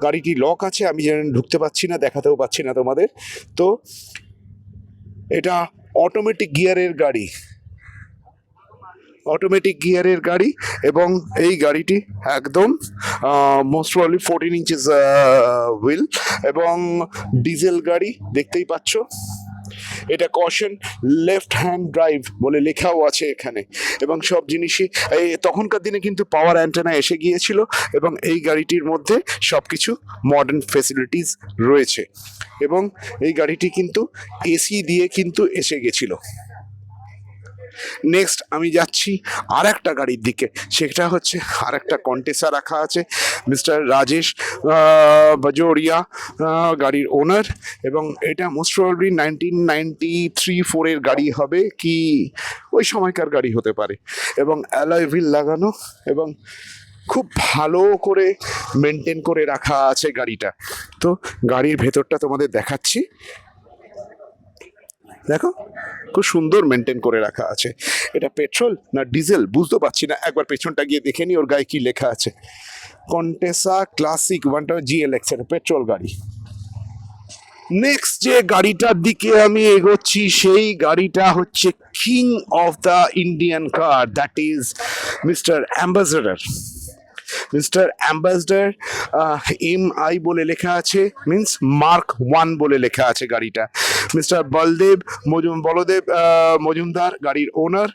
গাড়িটি লক আছে, আমি ঢুকতে পারছি না, দেখাতেও পাচ্ছি না তোমাদের। তো এটা অটোমেটিক গিয়ারের গাড়ি, অটোমেটিক গিয়ারের গাড়ি এবং এই গাড়িটি একদম মোস্ট প্রবাবলি 14 ইঞ্চেস হুইল এবং ডিজেল গাড়ি, দেখতেই পাচ্ছ। এটা কশন লেফট হ্যান্ড ড্রাইভ বলে লেখাও আছে এখানে। এবং সব জিনিসই এই তখনকার দিনে কিন্তু পাওয়ার অ্যান্টেনা এসে গিয়েছিল এবং এই গাড়িটির মধ্যে সব কিছু মডার্ন ফেসিলিটিস রয়েছে। এবং এই গাড়িটি কিন্তু এসি দিয়ে কিন্তু এসে গেছিল। নেক্সট আমি যাচ্ছি আর একটা গাড়ির দিকে, সেটা হচ্ছে আর একটা কন্টেসা রাখা আছে, মিস্টার রাজেশ বাজোরিয়া গাড়ির ওনার। এবং এটা মোস্ট প্রবাবলি 1993-4 এর গাড়ি হবে কি ওই সময়কার গাড়ি হতে পারে। এবং অ্যালয় হুইল লাগানো এবং খুব ভালো করে মেনটেন করে রাখা আছে গাড়িটা। তো গাড়ির ভেতরটা তোমাদের দেখাচ্ছি, দেখো খুব সুন্দর মেনটেন করে রাখা আছে। এটা পেট্রোল না ডিজেল বুঝতে পারছি না, একবার পেছনটা গিয়ে দেখে নি ওর গায়ে কি লেখা আছে। কন্টেসা ক্লাসিক 1 GLX, এটা পেট্রোল গাড়ি। নেক্সট যে গাড়িটার দিকে আমি এগোচ্ছি সেই গাড়িটা হচ্ছে king of the Indian car, that is mister ambassador. Mister ambassador MI বলে লেখা আছে, মিন্স মার্ক 1 বলে লেখা আছে গাড়িটা। মিস্টার বলদেব মজুমদার গাড়ির ওনার।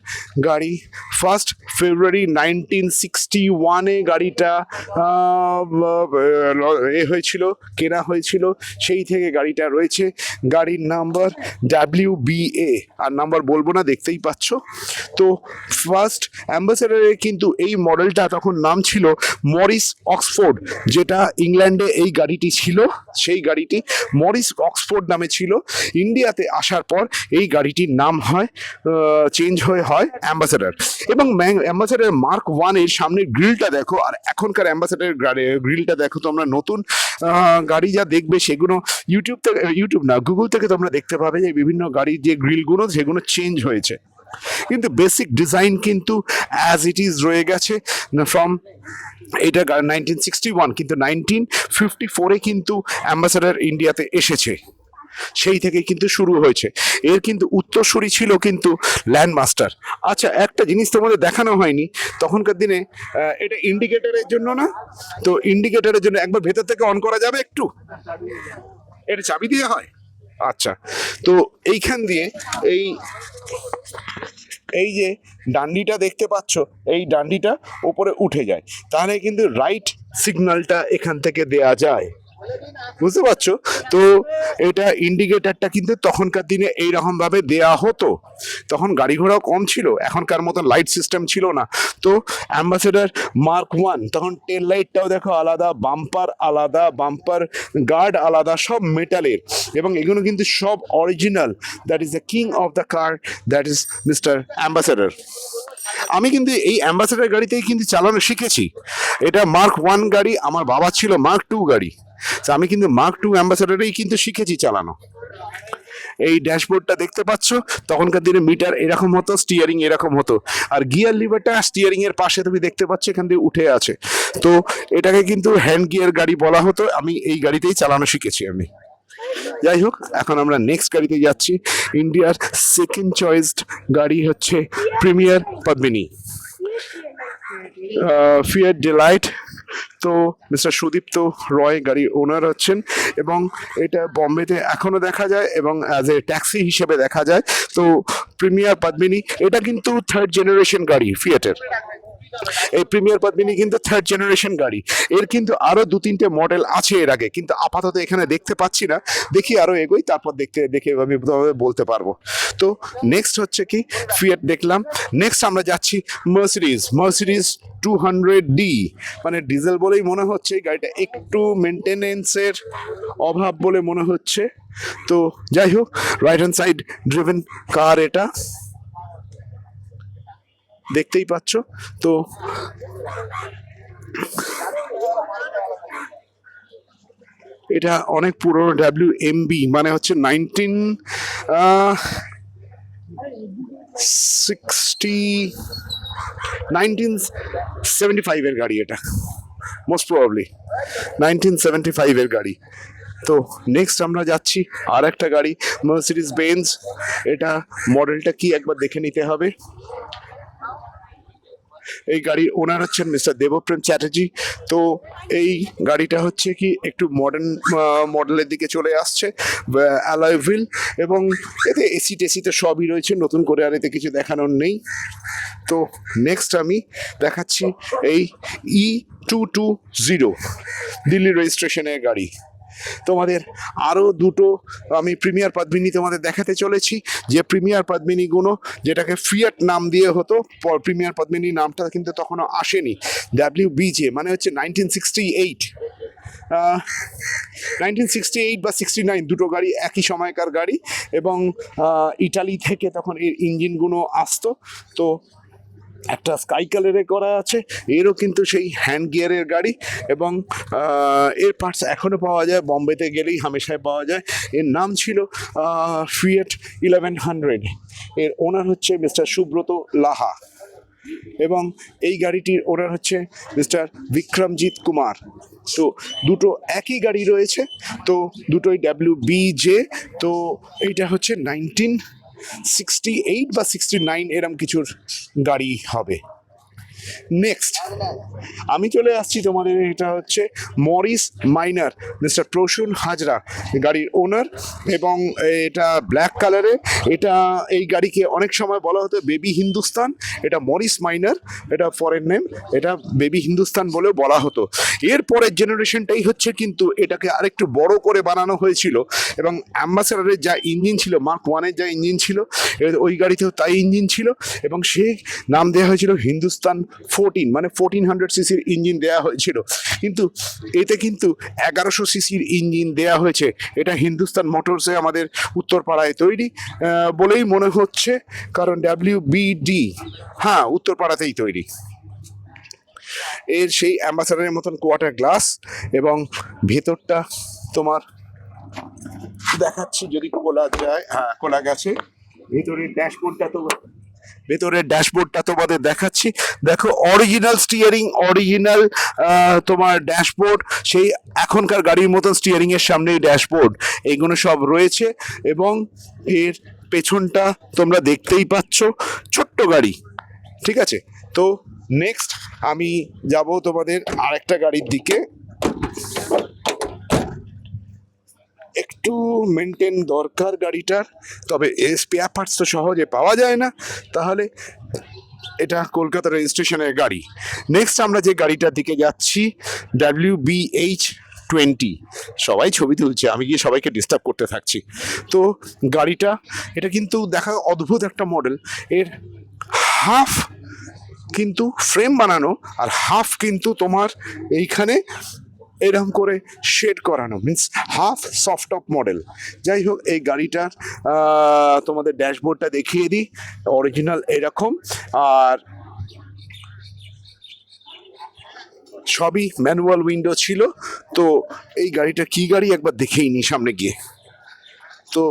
গাড়ি 1 ফেব্রুয়ারি 1961-এ গাড়িটা হয়েছিল, কেনা হয়েছিল, সেই থেকে গাড়িটা রয়েছে। গাড়ির নাম্বার WBA, আর নাম্বার বলবো না, দেখতেই পাচ্ছ। তো ফার্স্ট অ্যাম্বাসেডারের কিন্তু এই মডেলটা তখন নাম ছিল মরিস অক্সফোর্ড, যেটা ইংল্যান্ডে এই গাড়িটি ছিল, সেই গাড়িটি মরিস অক্সফোর্ড নামে ছিল। ইন্ডিয়াতে আসার পর এই গাড়িটির নাম চেঞ্জ হয় অ্যাম্বাসেডর। এবং অ্যাম্বাসেডর মার্ক 1-এর সামনের গ্রিলটা দেখো, আর এখনকার অ্যাম্বাসেডর গ্রিলটা দেখো তোমরা। নতুন গাড়ি যা দেখবে সেগুলো গুগল থেকে তোমরা দেখতে পাবে যে বিভিন্ন গাড়ির যে গ্রিলগুলো সেগুলো চেঞ্জ হয়েছে, কিন্তু বেসিক ডিজাইন কিন্তু অ্যাজ ইট ইজ রয়ে গেছে ফ্রম এটা 1961, কিন্তু 1954-এ কিন্তু অ্যাম্বাসেডর ইন্ডিয়াতে এসেছে, সেই থেকে কিন্তু শুরু হয়েছে। এর কিন্তু উত্তরসূরি ছিল কিন্তু ল্যান্ডমাস্টার। আচ্ছা, একটা জিনিস তোমাদের দেখানো হয়নি তখনকার দিনে, এটা ইন্ডিকেটরের জন্য না, তো ইন্ডিকেটরের জন্য একবার ভেতর থেকে অন করা যাবে একটু? এটা চাবি দিয়ে হয়? আচ্ছা, তো এইখান দিয়ে এই যে ডান্ডিটা দেখতে পাচ্ছ, এই ডান্ডিটা ওপরে উঠে যায়, তাহলে কিন্তু রাইট সিগন্যালটা এখান থেকে দেয়া যায়, বুঝতে পারছো? তো এটা ইন্ডিকেটরটা কিন্তু তখনকার দিনে এইরকম ভাবে দেয়া হতো। তখন গাড়ি ঘোড়াও কম ছিল, এখনকার মতো লাইট সিস্টেম ছিল না। তো অ্যাম্বাসেডর মার্ক 1 তখন টেল লাইটটাও দেখো আলাদা, বাম্পার আলাদা, বাম্পার গার্ড আলাদা, সব মেটালের, এবং এগুলো কিন্তু সব original. That is the king of the car, that is mister ambassador. আমি কিন্তু এই অ্যাম্বাসেডর গাড়িতেই কিন্তু চালানো শিখেছি। এটা মার্ক 1 গাড়ি, আমার বাবা ছিল মার্ক 2 গাড়ি, তো আমি কিন্তু মার্ক 2 অ্যাম্বাসেডরেই কিন্তু শিখেছি চালানো। এই ড্যাশবোর্ডটা দেখতে পাচ্ছ, তখনকার দিনে মিটার এরকম হতো, স্টিয়ারিং এরকম হতো, আর গিয়ার লিভারটা স্টিয়ারিং এর পাশে তুমি দেখতে পাচ্ছ এখান থেকে উঠে আছে। তো এটাকে কিন্তু হ্যান্ড গিয়ার গাড়ি বলা হতো। আমি এই গাড়িতেই চালানো শিখেছি আমি। যাই হোক, এখন আমরা নেক্সট গাড়িতে যাচ্ছি। ইন্ডিয়ার সেকেন্ড চয়েসড গাড়ি হচ্ছে প্রিমিয়ার পদ্মিনী, ফিয়াট ডিলাইট। তো মিস্টার সুদীপ্ত রয় গাড়ির ওনার হচ্ছেন, এবং এটা বম্বেতে এখনো দেখা যায় এবং অ্যাজ এ ট্যাক্সি হিসেবে দেখা যায়। তো প্রিমিয়ার পদ্মিনী এটা কিন্তু 3rd জেনারেশন গাড়ি ফিয়াটের। এই প্রিমিয়ার পদ্মিনী কিন্তু 3rd জেনারেশন গাড়ি। এর কিন্তু আরো 2-3টে মডেল আছে এর আগে, কিন্তু আপাতত এখানে দেখতে পাচ্ছি না। দেখি আরো এগোই, তারপর দেখে আমি বলতে পারবো। তো নেক্সট হচ্ছে কি, ফিয়াট দেখলাম। নেক্সট আমরা যাচ্ছি মার্সিডিজ 200D, মানে ডিজেল বলেই মনে হচ্ছে গাড়িটা একটু মেনটেনেন্সের অভাব বলে মনে হচ্ছে। তো যাই হোক, রাইট হ্যান্ড সাইড ড্রিভেন কার, এটা দেখতেই পাচ্ছ। তো এটা অনেক পুরনো, WMB মানে হচ্ছে 1975 এর গাড়ি, এটা মোস্ট প্রবাবলি 1975 এর গাড়ি। তো নেক্সট আমরা যাচ্ছি আর একটা গাড়ি, মার্সিডিজ বেঞ্জ। এটা মডেলটা কি একবার দেখে নিতে হবে। এই গাড়ির ওনার হচ্ছেন মিস্টার দেবপ্রেম চ্যাটার্জি। তো এই গাড়িটা হচ্ছে কি একটু মডার্ন মডেলের দিকে চলে আসছে, অ্যালয় হুইল, এবং এতে এসি টেসিতে সবই রয়েছে, নতুন করে আর এতে কিছু দেখানোর নেই। তো নেক্সট আমি দেখাচ্ছি এই E220 দিল্লি রেজিস্ট্রেশনের গাড়ি। তোমাদের আরও দুটো আমি প্রিমিয়ার পদ্মিনী তোমাদের দেখাতে চলেছি, যে প্রিমিয়ার পদ্মিনীগুলো যেটাকে ফিয়াট নাম দিয়ে হতো, প্রিমিয়ার পদ্মিনী নামটা কিন্তু তখনও আসেনি। WBJ মানে হচ্ছে 1968 বা 69, দুটো গাড়ি একই সময়কার গাড়ি, এবং ইটালি থেকে তখন এর ইঞ্জিনগুলো আসতো। তো একটা স্কাই কালারে করা আছে, এরও কিন্তু সেই হ্যান্ড গিয়ারের গাড়ি, এবং এর পার্টস এখনও পাওয়া যায়, বম্বেতে গেলেই হামেশায় পাওয়া যায়। এর নাম ছিল ফিয়াট 1100। এর ওনার হচ্ছে মিস্টার সুব্রত লাহা। এবং এই গাড়িটির ওনার হচ্ছে মিস্টার বিক্রমজিৎ কুমার। তো দুটো একই গাড়ি রয়েছে, তো দুটোই WBJ। তো এইটা হচ্ছে 1968 বা 69 এরম কিছুর গাড়ি হবে। নেক্সট আমি চলে আসছি তোমাদের, এটা হচ্ছে Morris Minor, mister Prasun Hazra গাড়ির ওনার, এবং এটা ব্ল্যাক কালারে। এটা এই গাড়িকে অনেক সময় বলা হতো বেবি হিন্দুস্তান, এটা মরিস মাইনার, এটা ফরেন নেম, এটা বেবি হিন্দুস্তান বলেও বলা হতো। এর পরের জেনারেশনটাই হচ্ছে কিন্তু এটাকে আরেকটু বড় করে বানানো হয়েছিল, এবং অ্যাম্বাসেডারের যা ইঞ্জিন ছিল, মার্ক 1-এর যা ইঞ্জিন ছিল, ওই গাড়িতেও তাই ইঞ্জিন ছিল, এবং সেই নাম দেওয়া হয়েছিল হিন্দুস্তান 14, মানে 1400 সিসির ইঞ্জিন দেওয়া হয়েছিল। কিন্তু এতে কিন্তু 1100 সিসির ইঞ্জিন দেওয়া হয়েছে। এটা হিন্দুস্তান মোটরসে আমাদের উত্তরপাড়ায় তৈরি বলেই মনে হচ্ছে, কারণ WBD, হ্যাঁ, উত্তরপাড়াতেই তৈরি। এর সেই অ্যাম্বাসাডারের মতন কোয়ার্টার গ্লাস, এবং ভেতরটা তোমার দেখাচ্ছি যদি খোলা যায়। হ্যাঁ, খোলা গেছে। ভেতরের ড্যাশবোর্ডটা তোমাদের দেখাচ্ছি। দেখো, অরিজিনাল স্টিয়ারিং, অরিজিনাল তোমার ড্যাশবোর্ড, সেই এখনকার গাড়ির মতন স্টিয়ারিং এর সামনেই ড্যাশবোর্ড, এইগুলো সব রয়েছে। এবং এর পেছনটা তোমরা দেখতেই পাচ্ছ, ছোট্ট গাড়ি, ঠিক আছে। তো নেক্সট আমি যাব তোমাদের আরেকটা গাড়ির দিকে। একটু মেনটেন দরকার গাড়িটার, তবে স্পেয়ার পার্টস তো সহজে পাওয়া যায় না, তাহলে এটা কলকাতা রেজিস্ট্রেশনের গাড়ি। নেক্সট আমরা যে গাড়িটার দিকে যাচ্ছি, WBH20। সবাই ছবি তুলছে, আমি গিয়ে সবাইকে ডিস্টার্ব করতে থাকছি। তো গাড়িটা, এটা কিন্তু দেখা অদ্ভুত একটা মডেল। এর হাফ কিন্তু ফ্রেম বানানো, আর হাফ কিন্তু তোমার এইখানে এরকম করে শেড করানো, means half soft top model. যাই হোক, এই গাড়িটার তোমাদের ড্যাশবোর্ডটা দেখিয়ে দিই, অরিজিনাল এরকম, আর সবই ম্যানুয়াল উইন্ডো ছিল। তো এই গাড়িটা কি গাড়ি একবার দেখেই নি সামনে গিয়ে। তো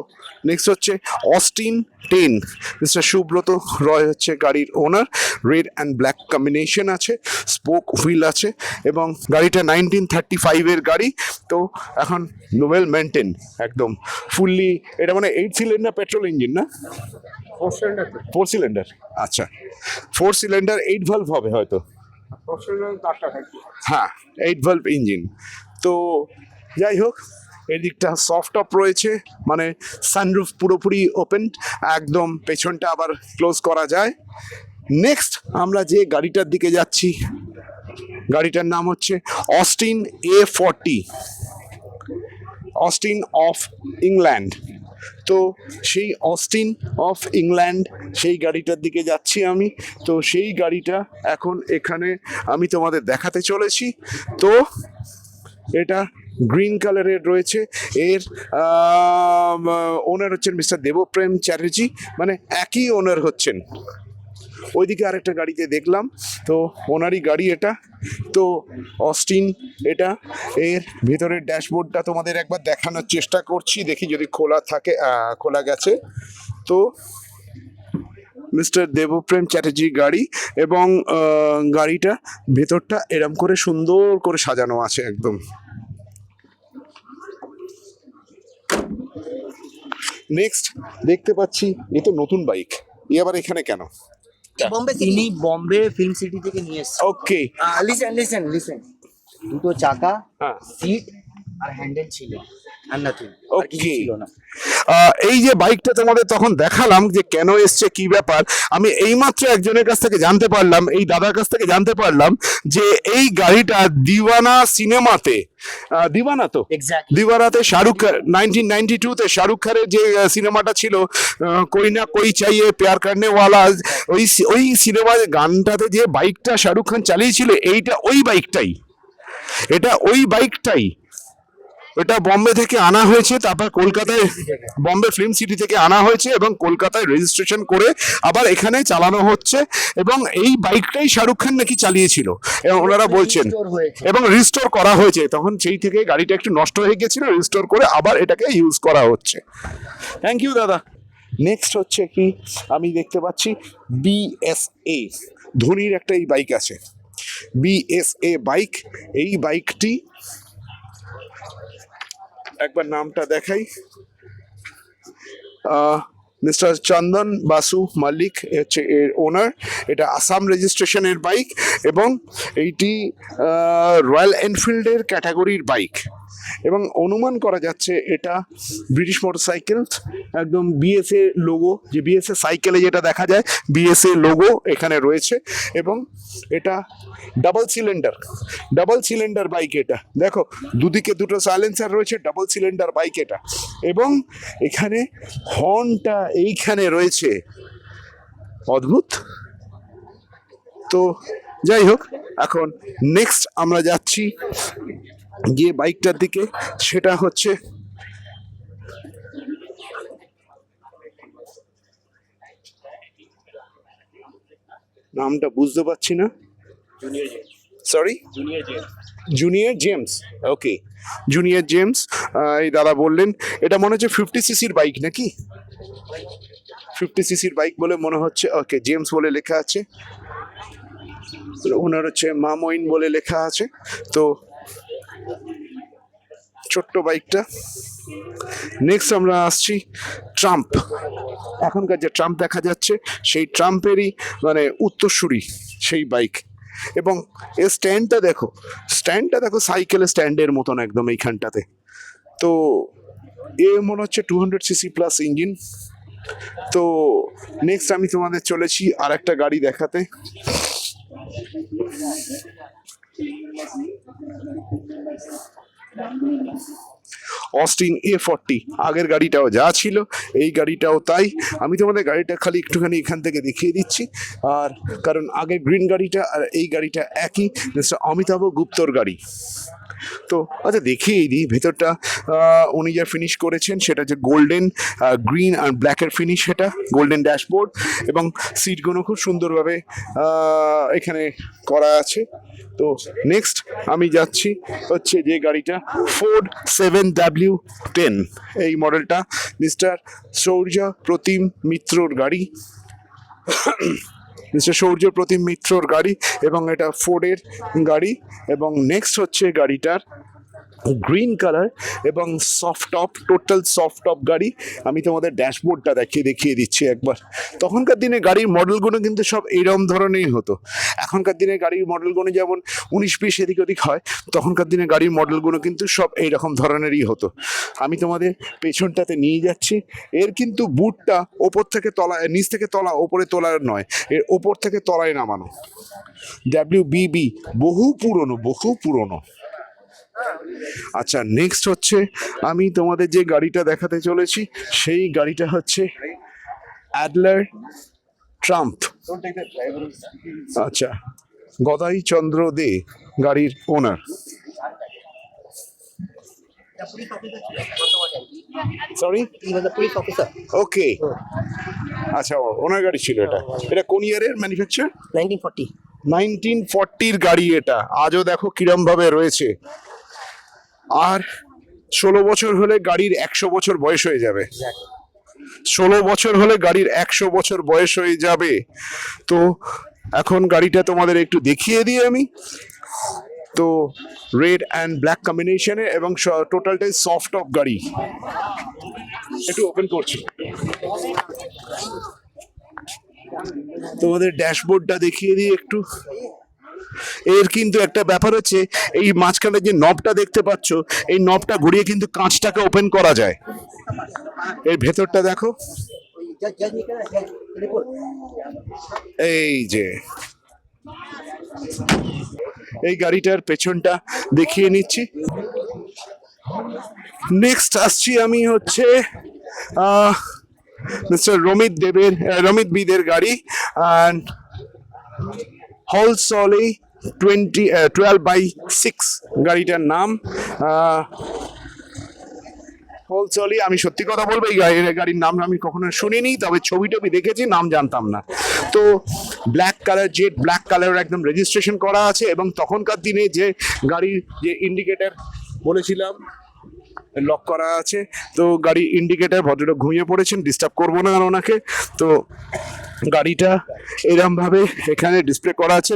নেক্সট হচ্ছে অস্টিন 10, মিস্টার সুব্রত রয় হচ্ছে গাড়ির ওনার। রেড অ্যান্ড ব্ল্যাক কম্বিনেশন আছে, স্পোক হুইল আছে, এবং গাড়িটা 1935-এর গাড়ি। তো এখন ওয়েল মেনটেন, একদম ফুললি। এটা মানে 8 সিলিন্ডার পেট্রোল ইঞ্জিন না? 4 সিলিন্ডার, আচ্ছা 4 সিলিন্ডার 8 ভালভ হবে হয়তো, হ্যাঁ 8 ভালভ ইঞ্জিন। তো যাই হোক, এদিকটা সফট টপ রয়েছে, মানে সানরুফ পুরোপুরি ওপেন, একদম পেছনটা আবার ক্লোজ করা যায়। নেক্সট আমরা যে গাড়িটার দিকে যাচ্ছি, গাড়িটার নাম হচ্ছে Austin A40, Austin of England. তো সেই অস্টিন অফ ইংল্যান্ড, সেই গাড়িটার দিকে যাচ্ছি আমি। তো সেই গাড়িটা এখন এখানে আমি তোমাদের দেখাতে চলেছি। তো এটা গ্রিন কালারের রয়েছে। এর ওনার হচ্ছেন মিস্টার দেবপ্রেম চ্যাটার্জি, মানে একই ওনার হচ্ছেন। ওইদিকে আরেকটা গাড়িতে দেখলাম, তো ওনারই গাড়ি এটা। তো অস্টিন এটা, এর ভেতরের ড্যাশবোর্ডটা তোমাদের একবার দেখানোর চেষ্টা করছি, দেখি যদি খোলা থাকে। খোলা গেছে। তো মিস্টার দেবপ্রেম চ্যাটার্জি গাড়ি, এবং গাড়িটা ভেতরটা এরম করে সুন্দর করে সাজানো আছে একদম। নেক্সট দেখতে পাচ্ছি, এ তো নতুন বাইক, এ আবার এখানে কেন? তিনি বম্বে ফিল্ম সিটি থেকে নিয়ে এসেছেন। ওকে, লিসেন দুটো চাকা, হ্যাঁ, সিট আর হ্যান্ডেল ছিল, আর নাথিং, আর কিছু Okay. ছিল না। এই যে বাইকটা তোমাদের তখন দেখালাম যে কেন এসছে, কি ব্যাপার, আমি এইমাত্র একজনের কাছ থেকে জানতে পারলাম, এই দাদার কাছ থেকে জানতে পারলাম যে এই গাড়িটা দিওয়ানা সিনেমাতে, দিওয়ানা তো এক্স্যাক্টলি দিওয়ানাতে শাহরুখ খান 1992-তে শাহরুখ খানের যে সিনেমাটা ছিল, কোই না কোই চাইয়ে প্যার করনে ওয়ালা, ওই সিনেমার গানটাতে যে বাইকটা শাহরুখ খান চালিয়েছিল, এইটা ওই বাইকটাই, এটা ওই বাইকটাই। এটা বম্বে থেকে আনা হয়েছে, তারপর কলকাতায় বম্বে ফিল্ম সিটি থেকে আনা হয়েছে, এবং কলকাতায় রেজিস্ট্রেশন করে আবার এখানে চালানো হচ্ছে। এবং এই বাইকটাই শাহরুখ খান নাকি চালিয়েছিল, এবং ওনারা বলছেন, এবং রিস্টোর করা হয়েছে। তখন সেই থেকে গাড়িটা একটু নষ্ট হয়ে গেছিল, রিস্টোর করে আবার এটাকে ইউজ করা হচ্ছে। থ্যাংক ইউ দাদা। নেক্সট হচ্ছে কি, আমি দেখতে পাচ্ছি বিএসএ, ধোনির একটা এই বাইক আছে, বিএসএ বাইক। এই বাইকটি একবার নামটা দেখাই, মিস্টার চন্দন বাসু মালিক হচ্ছে এর ওনার। এটা আসাম রেজিস্ট্রেশনের বাইক এবং এইটি রয়্যাল এনফিল্ডের ক্যাটাগরির বাইক এবং অনুমান করা যাচ্ছে এটা ব্রিটিশ মোটরসাইকেল, একদম বিএসএ লোগো, যে বিএসএ সাইকেলে যেটা দেখা যায় বিএসএ লোগো এখানে রয়েছে এবং এটা ডাবল সিলিন্ডার বাইক। এটা দেখো দুদিকে দুটো সাইলেন্সার রয়েছে, ডাবল সিলিন্ডার বাইক এটা। এবং এখানে হর্নটা এইখানে রয়েছে, অদ্ভুত। তো যাই হোক, এখন নেক্সট আমরা যাচ্ছি যে বাইকটার দিকে, সেটা হচ্ছে নামটা বুঝতে পারছি না, সরি, জুনিয়র জেমস। ওকে, জুনিয়র জেমস। এই দাদা বললেন এটা মনে হচ্ছে 50 সিসির বাইক নাকি, 50 সিসির বাইক বলে মনে হচ্ছে। ওকে, জেমস বলে লেখা আছে, ওনার হচ্ছে মামইন বলে লেখা আছে। তো ছোট্ট বাইকটা। নেক্সট আমরা আসছি ট্রাম্প। এখনকার যে ট্রাম্প দেখা যাচ্ছে সেই ট্রাম্পেরই মানে উত্তরসূরি সেই বাইক। এবং এর স্ট্যান্ডটা দেখো সাইকেলের স্ট্যান্ডের মতন একদম এইখানটাতে। তো এ মনে হচ্ছে 200 সিসি প্লাস ইঞ্জিন। তো নেক্সট আমি তোমাদের চলেছি আর একটা গাড়ি দেখাতে। অস্টিন A40, আগের গাড়িটাও যা ছিল এই গাড়িটাও তাই। আমি তোমাদের গাড়িটা খালি একটুখানি এখান থেকে দেখিয়ে দিচ্ছি, আর কারণ আগের গ্রিন গাড়িটা আর এই গাড়িটা একই, মিস্টার অমিতাভ গুপ্তর গাড়ি। তো আচ্ছা দেখিয়ে দিই ভেতরটা। উনি যা ফিনিশ করেছেন সেটা যে গোল্ডেন, গ্রিন আর ব্ল্যাকের ফিনিশ, সেটা গোল্ডেন ড্যাশবোর্ড এবং সিটগুলো খুব সুন্দরভাবে এখানে করা আছে। তো নেক্সট আমি যাচ্ছি হচ্ছে যে গাড়িটা, ফোর্ড 7W10, এই মডেলটা মিস্টার সৌর্য প্রতিম মিত্রর গাড়ি, মিস্টার সৌর্য প্রতিম মিত্রর গাড়ি এবং এটা ফোর্ডের গাড়ি। এবং নেক্সট হচ্ছে গাড়িটার গ্রিন কালার এবং soft top, total soft top গাড়ি। আমি তোমাদের ড্যাশবোর্ডটা দেখিয়ে দিচ্ছি একবার। তখনকার দিনে গাড়ির মডেলগুলো কিন্তু সব এইরকম ধরনেরই হতো। এখনকার দিনে গাড়ির মডেলগুলো যেমন 19-20 এদিক ওদিক হয়, তখনকার দিনে গাড়ির মডেলগুলো কিন্তু সব এইরকম ধরনেরই হতো। আমি তোমাদের পেছনটাতে নিয়ে যাচ্ছি। এর কিন্তু বুটটা ওপর থেকে তলা, নিচ থেকে তলা ওপরে তোলার নয়, এর ওপর থেকে তলায় নামানো। WBB, বহু পুরনো। আচ্ছা, নেক্সট হচ্ছে আমি তোমাদের যে গাড়িটা দেখাতে চলেছি সেই গাড়িটা হচ্ছে অ্যাডলার ট্রাম্প। আচ্ছা, গদাই চন্দ্র দে গাড়ির ওনার। সরি, ওকে, আচ্ছা ওনার গাড়ি ছিল এটা। এটা কোন ইয়ারের ম্যানুফ্যাকচার? 1940 গাড়ি এটা। আজও দেখো কিরম ভাবে রয়েছে। আর 16 বছর হলে গাড়ির 100 বছর বয়স হয়ে যাবে। 16 বছর হলে গাড়ির 100 বছর বয়স হয়ে যাবে। তো এখন গাড়িটা তোমাদের একটু দেখিয়ে দিই আমি। তো রেড অ্যান্ড ব্ল্যাক কম্বিনেশনে এবং টোটালটাই সফট টপ গাড়ি। একটু ওপেন করছি, তোমাদের ড্যাশবোর্ডটা দেখিয়ে দিই একটু। এর কিন্তু একটা ব্যাপার হচ্ছে, এই মাঝখানে যে নবটা দেখতে পাচ্ছ, এই নবটা ঘুরিয়ে কিন্তু কাঁচটাকে ওপেন করা যায়। এর ভেতরটা দেখো, এই যে এই গাড়িটার পেছনটা দেখিয়ে নিচ্ছি। নেক্সট আসছি আমি হচ্ছে মিস্টার রমিত বিদের গাড়ি, অ্যান্ড হলসলি 12/6 গাড়িটার নাম। হলসলি, আমি সত্যি কথা বলবো এই গাড়ির নাম আমি কখনো শুনিনি, তবে ছবি দেখেছি, নাম জানতাম না। তো black colour, jet black colour একদম রেজিস্ট্রেশন করা আছে। এবং তখনকার দিনে যে গাড়ির যে ইন্ডিকেটর বলেছিলাম, লক করা আছে। তো গাড়ি ইন্ডিকেটার, ভদ্রলোক ঘুমিয়ে পড়েছেন, ডিস্টার্ব করবো না আর ওনাকে। তো গাড়িটা এরম ভাবে এখানে ডিসপ্লে করা আছে,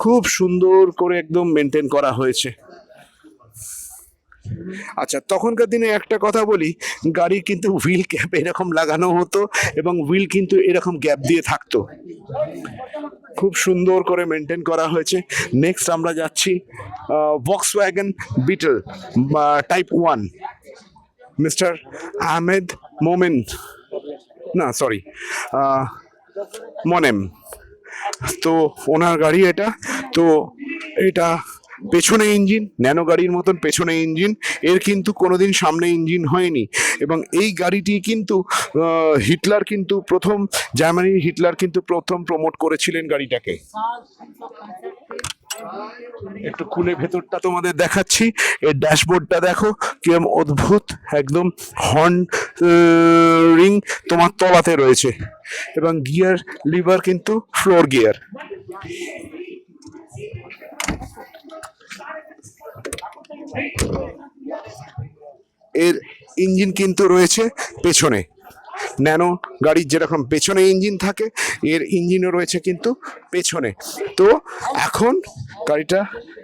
খুব সুন্দর করে একদম মেনটেন করা হয়েছে। আচ্ছা, তখনকার দিনে একটা কথা বলি, গাড়ির কিন্তু হুইল ক্যাপ এরকম লাগানো হতো এবং হুইল কিন্তু এরকম গ্যাপ দিয়ে থাকতো। খুব সুন্দর করে মেনটেন করা হয়েছে। নেক্সট আমরা যাচ্ছি Volkswagen Beetle type 1, mister Ahmed Momen, না সরি মনেম। তো ওনার গাড়ি এটা। তো এটা পেছনে ইঞ্জিন, ন্যানো গাড়ির মতন পেছনে ইঞ্জিন, এর কিন্তু কোনোদিন সামনে ইঞ্জিন হয়নি। এবং এই গাড়িটি কিন্তু হিটলার কিন্তু প্রথম, জার্মানির হিটলার কিন্তু প্রথম প্রমোট করেছিলেন গাড়িটাকে। একটু খুলে ভেতরটা তোমাদের দেখাচ্ছি। এর ড্যাশবোর্ডটা দেখো কিরম অদ্ভুত, একদম হর্ন রিং তোমার তলাতে রয়েছে এবং গিয়ার লিভার কিন্তু ফ্লোর গিয়ার। এর ইঞ্জিন কিন্তু রয়েছে পেছনে, ন্যানো গাড়ির যেরকম পেছনে ইঞ্জিন থাকে, এর ইঞ্জিনও রয়েছে কিন্তু পেছনে। তো এখন গাড়িটা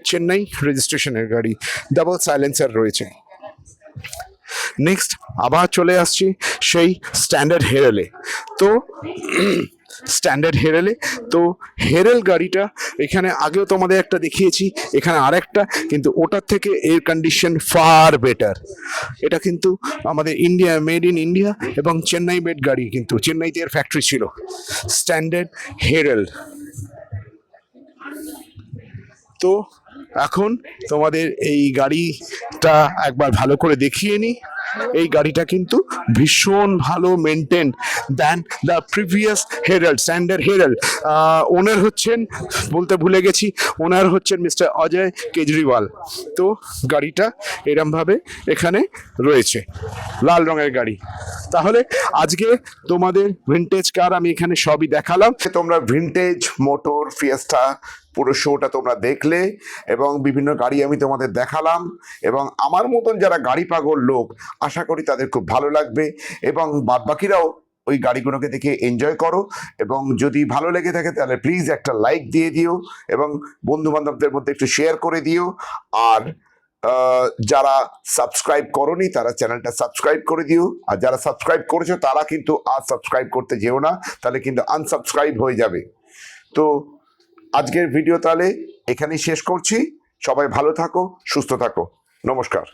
চেন্নাই রেজিস্ট্রেশনের গাড়ি, ডাবল সাইলেন্সার রয়েছে। নেক্সট আবার চলে আসছি সেই স্ট্যান্ডার্ড হেরেলে। তো স্ট্যান্ডার্ড হেরেলে, তো হেরেল গাড়িটা এখানে আগেও তোমাদের একটা দেখিয়েছি, এখানে আরেকটা, কিন্তু ওটার থেকে এর কন্ডিশন ফার বেটার। এটা কিন্তু আমাদের ইন্ডিয়া, মেড ইন ইন্ডিয়া এবং চেন্নাই মেড গাড়ি, কিন্তু চেন্নাইতে এর ফ্যাক্টরি ছিল। স্ট্যান্ডার্ড হেরেল। তো এখন তোমাদের এই গাড়িটা একবার ভালো করে দেখিয়ে নিই। এই গাড়িটা কিন্তু ভীষণ ভালো maintain than the previous Herald, standard Herald. Owner হচ্ছেন, বলতে ভুলে গেছি, ওনার হচ্ছেন মিস্টার অজয় কেজরিওয়াল। তো গাড়িটা এরমভাবে এখানে রয়েছে, লাল রঙের গাড়ি। তাহলে আজকে তোমাদের ভিনটেজ কার আমি এখানে সবই দেখালাম। তোমরা ভিনটেজ মোটর ফিয়েস্টা পুরো শোটা তোমরা দেখলে এবং বিভিন্ন গাড়ি আমি তোমাদের দেখালাম। এবং আমার মতন যারা গাড়ি পাগল লোক, আশা করি তাদের খুব ভালো লাগবে এবং বাদবাকিরাও ওই গাড়িগুলোকে দেখে এনজয় করো। এবং যদি ভালো লেগে থাকে তাহলে প্লিজ একটা লাইক দিয়ে দিও এবং বন্ধু বান্ধবদের মধ্যে একটু শেয়ার করে দিও। আর যারা সাবস্ক্রাইব করোনি তারা চ্যানেলটা সাবস্ক্রাইব করে দিও, আর যারা সাবস্ক্রাইব করেছো তারা কিন্তু আর সাবস্ক্রাইব করতে যেও না, তাহলে কিন্তু আনসাবস্ক্রাইব হয়ে যাবে। তো আজকের ভিডিও তাহলে এখানেই শেষ করছি। সবাই ভালো থাকো, সুস্থ থাকো, নমস্কার।